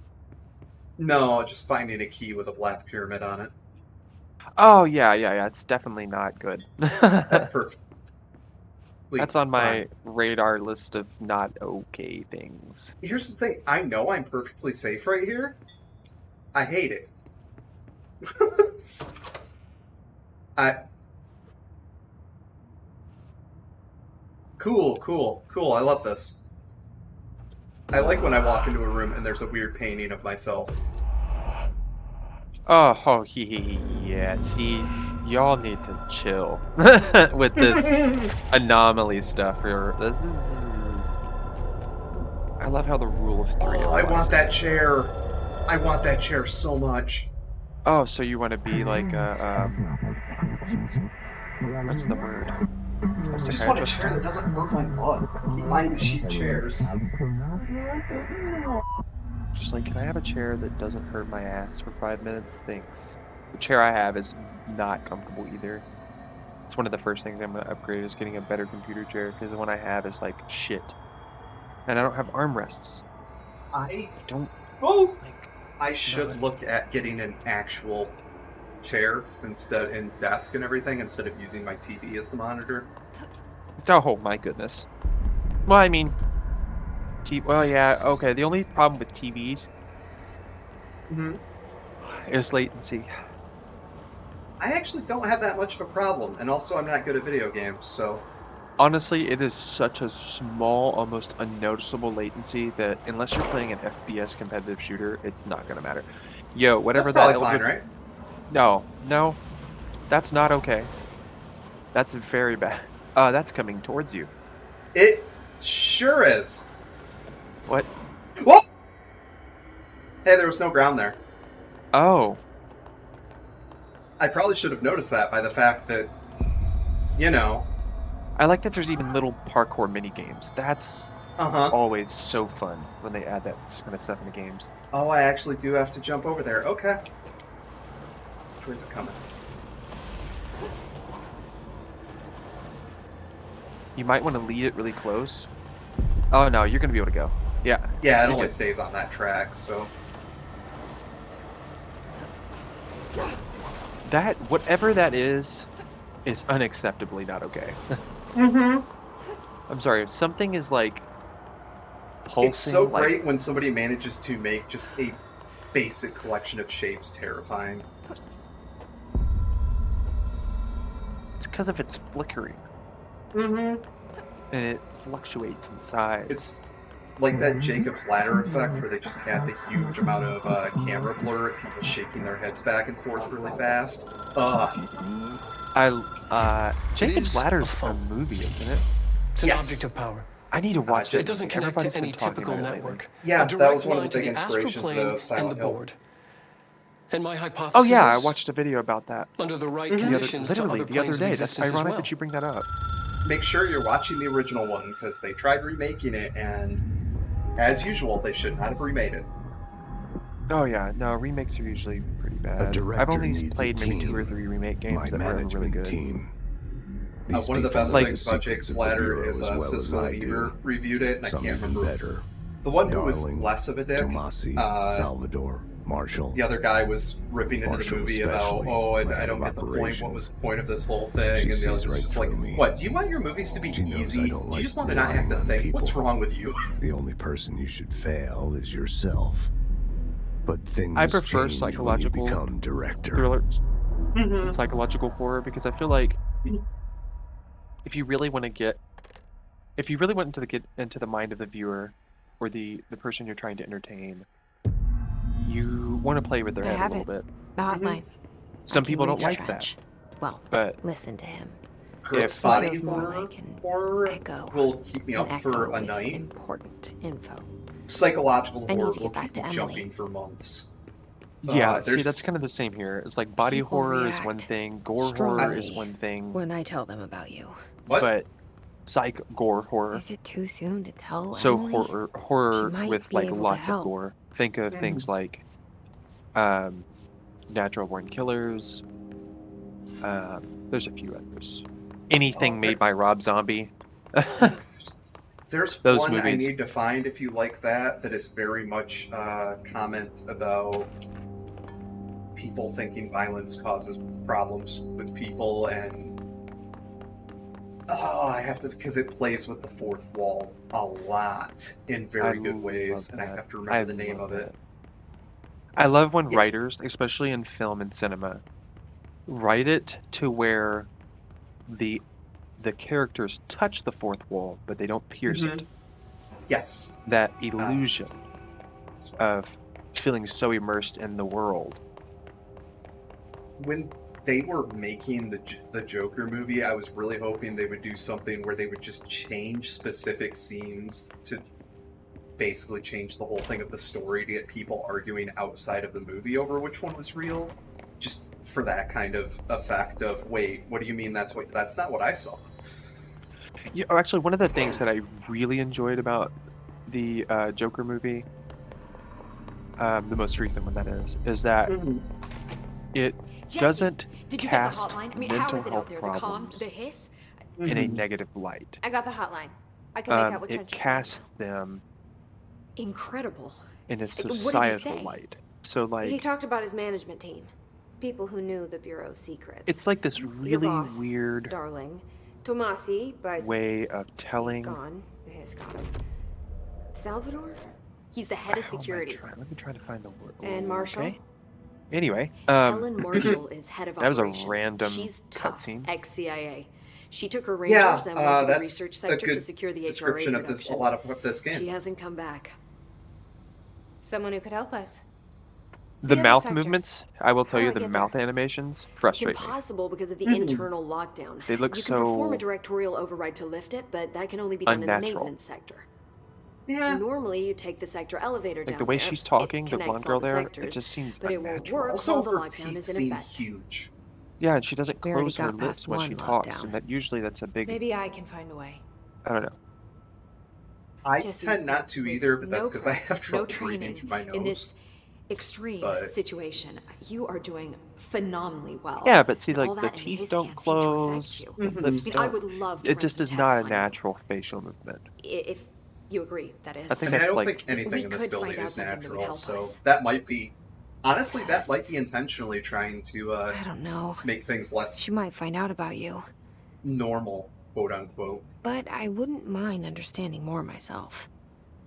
No, just finding a key with a black pyramid on it. Oh yeah, it's definitely not good. That's perfect. That's on my radar list of not okay things. Here's the thing. I know I'm perfectly safe right here. I hate it. Cool. I love this. I like when I walk into a room and there's a weird painting of myself. Oh, yeah. See, y'all need to chill with this anomaly stuff. I love how the rule of 3 Oh, I want that chair. I want that chair so much. Oh, so you want to be like a what's the word? I just want a chair that doesn't hurt my butt. I keep buying the cheap chairs. Just like, can I have a chair that doesn't hurt my ass for 5 minutes? Thanks. The chair I have is not comfortable either. It's one of the first things I'm going to upgrade is getting a better computer chair, because the one I have is like shit. And I don't have armrests. I don't... Oh! I should look at getting an actual chair instead, and desk and everything, instead of using my TV as the monitor. Oh my goodness. Well, I mean... Well, yeah, okay. The only problem with TVs is latency. I actually don't have that much of a problem, and also I'm not good at video games, so... Honestly, it is such a small, almost unnoticeable latency that unless you're playing an FPS competitive shooter, it's not going to matter. Yo, whatever that's that... probably fine, right? No. That's not okay. That's very bad. That's coming towards you. It sure is. What? Whoa! Hey, there was no ground there. Oh. I probably should have noticed that by the fact that, you know... I like that there's even little parkour mini-games. That's always so fun when they add that kind of stuff into games. Oh, I actually do have to jump over there. Okay. Which way's it coming? You might want to lead it really close. Oh no, you're going to be able to go. Yeah. Yeah, it only stays on that track, so... That, whatever that is unacceptably not okay. I'm sorry, if something is like pulsing... It's so great when somebody manages to make just a basic collection of shapes terrifying. It's because of its flickering. And it fluctuates in size. It's like that Jacob's Ladder effect where they just had the huge amount of camera blur at people shaking their heads back and forth really fast. Jacob's Ladder's a movie, isn't it? It's an object of power. I need to watch it. It doesn't connect to any typical network. Yeah, that was one of the big inspirations of Silent Hill. And my hypothesis Oh yeah, I watched a video about that. Under the right conditions, literally the other day. That's ironic that you bring that up. Make sure you're watching the original one, because they tried remaking it, and as usual, they should not have remade it. Oh yeah, no, remakes are usually pretty bad. I've only played maybe 2 or 3 remake games that were really good. One of the best things about Jacob's Ladder is Cisco and Ebert reviewed it, and I can't remember. The one who was less of a dick, Salvador, Marshall. The other guy was ripping into the movie about, I don't get the point. What was the point of this whole thing? And the other was just like, what? Do you want your movies to be easy? Do you just want to not have to think? What's wrong with you? The only person you should fail is yourself. But things I prefer change psychological when you become director. thrillers, psychological horror, because I feel like if you really want to get into the mind of the viewer or the person you're trying to entertain, you want to play with their head a little bit. The hotline. Some people don't like that. Well, but listen to him. If body horror will keep me up for a night. Important info. Psychological I need horror to will get back keep me to Emily. jumping for months. Yeah, see, that's kind of the same here. It's like body horror is one thing, gore horror is one thing. When I tell them about you. What? But psych gore horror. Is it too soon to tell So Emily? horror She might with be like able to lots of help. gore. Think of things like Natural Born Killers. There's a few others. Anything made by Rob Zombie. There's Those one movies. I need to find if you like that is very much comment about people thinking violence causes problems with people, and I have to, because it plays with the fourth wall a lot in very good ways, and I have to remember the name of it. I love when writers, especially in film and cinema, write it to where the characters touch the fourth wall, but they don't pierce it. Yes. That illusion of feeling so immersed in the world. When they were making the Joker movie, I was really hoping they would do something where they would just change specific scenes to basically change the whole thing of the story to get people arguing outside of the movie over which one was real, just for that kind of effect of, wait, what do you mean that's not what I saw? Yeah, actually, one of the things that I really enjoyed about the Joker movie, the most recent one that is that it doesn't cast mental health problems in a negative light. I got the hotline. I can make out what It Trench is casts them Incredible. in a What did he societal say? light. So, He like, talked about his management team. People who knew the Bureau's secrets. it's like this Your really boss, weird darling. Tomasi, but way of telling. he's gone. He's gone. Salvador? He's the head of How am I security. Let me try to find the word. And Marshall? Okay. Anyway, Helen Marshall is head of that was a operations. random She's tough, cutscene. ex-CIA. She took her rangers and went to the that's research a sector good to secure the description HRA of production. a lot of this game. She hasn't come back. Someone who could help us. The other mouth sectors. movements, I will tell How you, do I the get mouth animations It's frustrate me. impossible because of the internal lockdown. They look You can perform so a directorial override to lift it, but that can only be done in the unnatural. maintenance sector. Yeah. Normally, you take the sector elevator down Like the way there. she's talking, It the blonde connects girl all the there, it sectors, just seems but it won't unnatural. work Also, while the her lockdown teeth is in seem effect. huge. Yeah, and she doesn't We already close her got lips past when one she talks, lockdown. and that usually that's a big. Maybe I can find a way. I don't know. I Jesse, tend not to with either, but that's no because I prep, have trouble no breathing training through my nose. in this extreme But- situation, you are doing phenomenally well. Yeah, but see, And all like the that in teeth his don't can't seem to affect close, you. the lips I mean, I don't. would love to It run just some is not tests a on you. natural facial movement. If you agree, that is. I I think mean, I that's don't like think anything we in this could building find out is something that would natural, help so us. that might be. Honestly, that might be intentionally trying to I don't know. make things less She might find out about you. normal, quote unquote. But I wouldn't mind understanding more myself.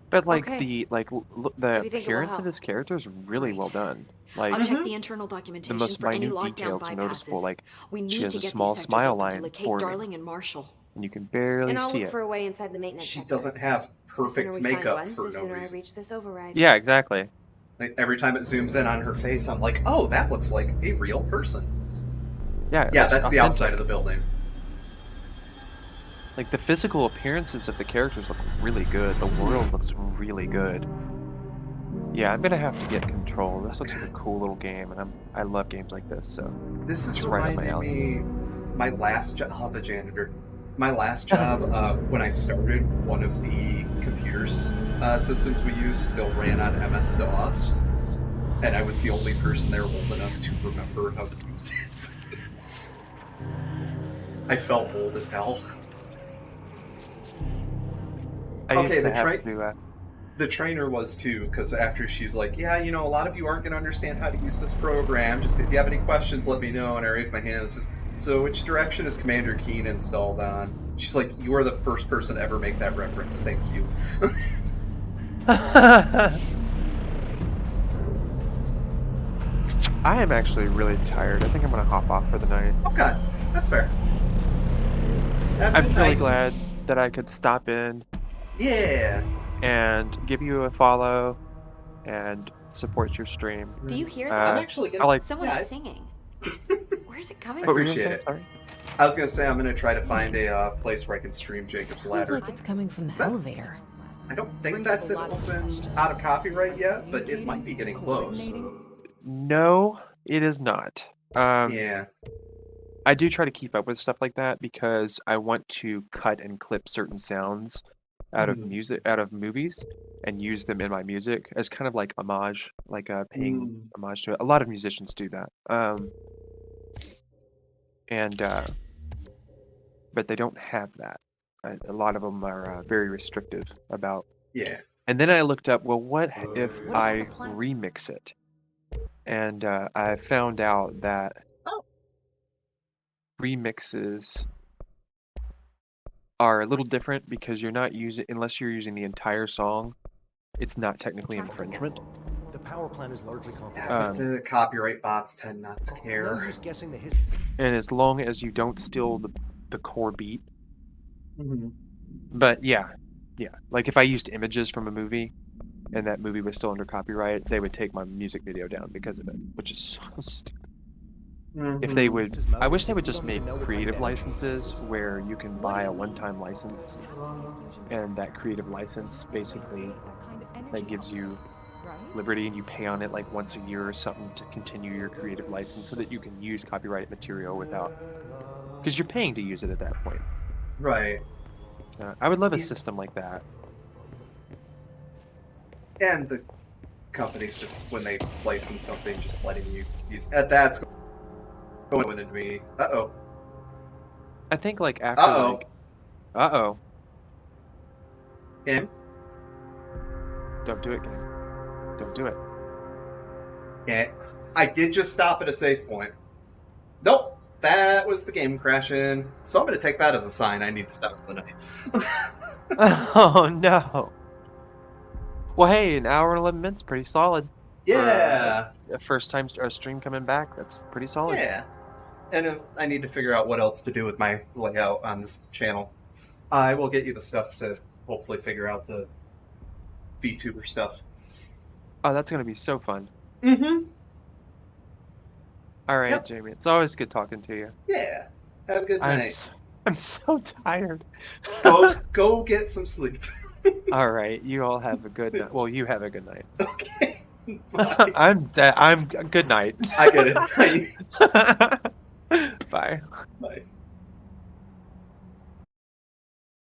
But like Okay. the the If you think it will appearance of help. this character is really well Great. done. Like I'll check the internal the documentation most for any minute lockdown details are noticeable. bypasses. Like We she need has to a get small these sectors smile open to line locate forming, Darling and Marshall. and you can barely And I'll see look it. for a way inside the maintenance She sector. doesn't have The sooner perfect we find makeup one, for the no sooner I reason. reach this override. Yeah, exactly. Like, every time it zooms in on her face, I'm like, oh, that looks like a real person. Yeah, Yeah, it's that's the authentic. outside of the building. Like the physical appearances of the characters look really good. The world looks really good. Yeah, I'm gonna have to get Control. This looks like a cool little game, and I love games like this. So This is it's right up my reminding alley. me, my last job, the janitor. My last job, when I started, one of the computers systems we used still ran on MS-DOS, and I was the only person there old enough to remember how to use it. I felt old as hell. I Okay, used the to have tra- to. The trainer was too, because after she's like, yeah, you know, a lot of you aren't going to understand how to use this program. Just if you have any questions, let me know. And I raised my hand and says, so which direction is Commander Keen installed on? She's like, you are the first person to ever make that reference. Thank you. I am actually really tired. I think I'm gonna hop off for the night. Okay, that's fair. I'm really glad that I could stop in. Yeah. And give you a follow and support your stream. Do you hear I'm that? actually I gonna. like. Someone's yeah, singing. Where's it coming I What were you from? gonna appreciate say? it. Sorry. I was gonna say I'm gonna try to find a place where I can stream Jacob's Sounds Ladder. like it's coming from the that- elevator. I don't think that's an open out of copyright yet, but it might be getting close. No, it is not. Yeah. I do try to keep up with stuff like that because I want to cut and clip certain sounds out of music, out of movies, and use them in my music as kind of like homage, like paying homage to it. A lot of musicians do that. But they don't have that. A lot of them are very restrictive about. Yeah. And then I looked up, well, what if I remix it? And I found out that remixes are a little different because you're not using, unless you're using the entire song, it's not technically infringement. The power plant is largely Yeah, but the copyright bots tend not to care. And as long as you don't steal the core beat. Mm-hmm. But yeah. Like if I used images from a movie and that movie was still under copyright, they would take my music video down because of it, which is so stupid. Mm-hmm. If they would, I wish they would just make creative licenses where you can buy a one-time license, and that creative license basically that gives you liberty, and you pay on it like once a year or something to continue your creative license, so that you can use copyrighted material without, because you're paying to use it at that point. Right. I would love a system like that. And the companies just, when they license something, just letting you use that's going into me. Uh-oh. I think like after like Him? Don't do it, game. Don't do it. Yeah. I did just stop at a save point. Nope. That was the game crashing. So I'm going to take that as a sign I need to stop for the night. Oh no. Well, hey, an hour and 11 minutes, pretty solid. Yeah. For, a first time stream coming back, that's pretty solid. Yeah. And I need to figure out what else to do with my layout on this channel. I will get you the stuff to hopefully figure out the VTuber stuff. Oh, that's going to be so fun. Mm-hmm. All right, Jamie. It's always good talking to you. Yeah. Have a good night. I'm so tired. Go get some sleep. All right. You all have a good night. Well, you have a good night. Okay. Bye. I'm good night. I get it. Bye. Bye.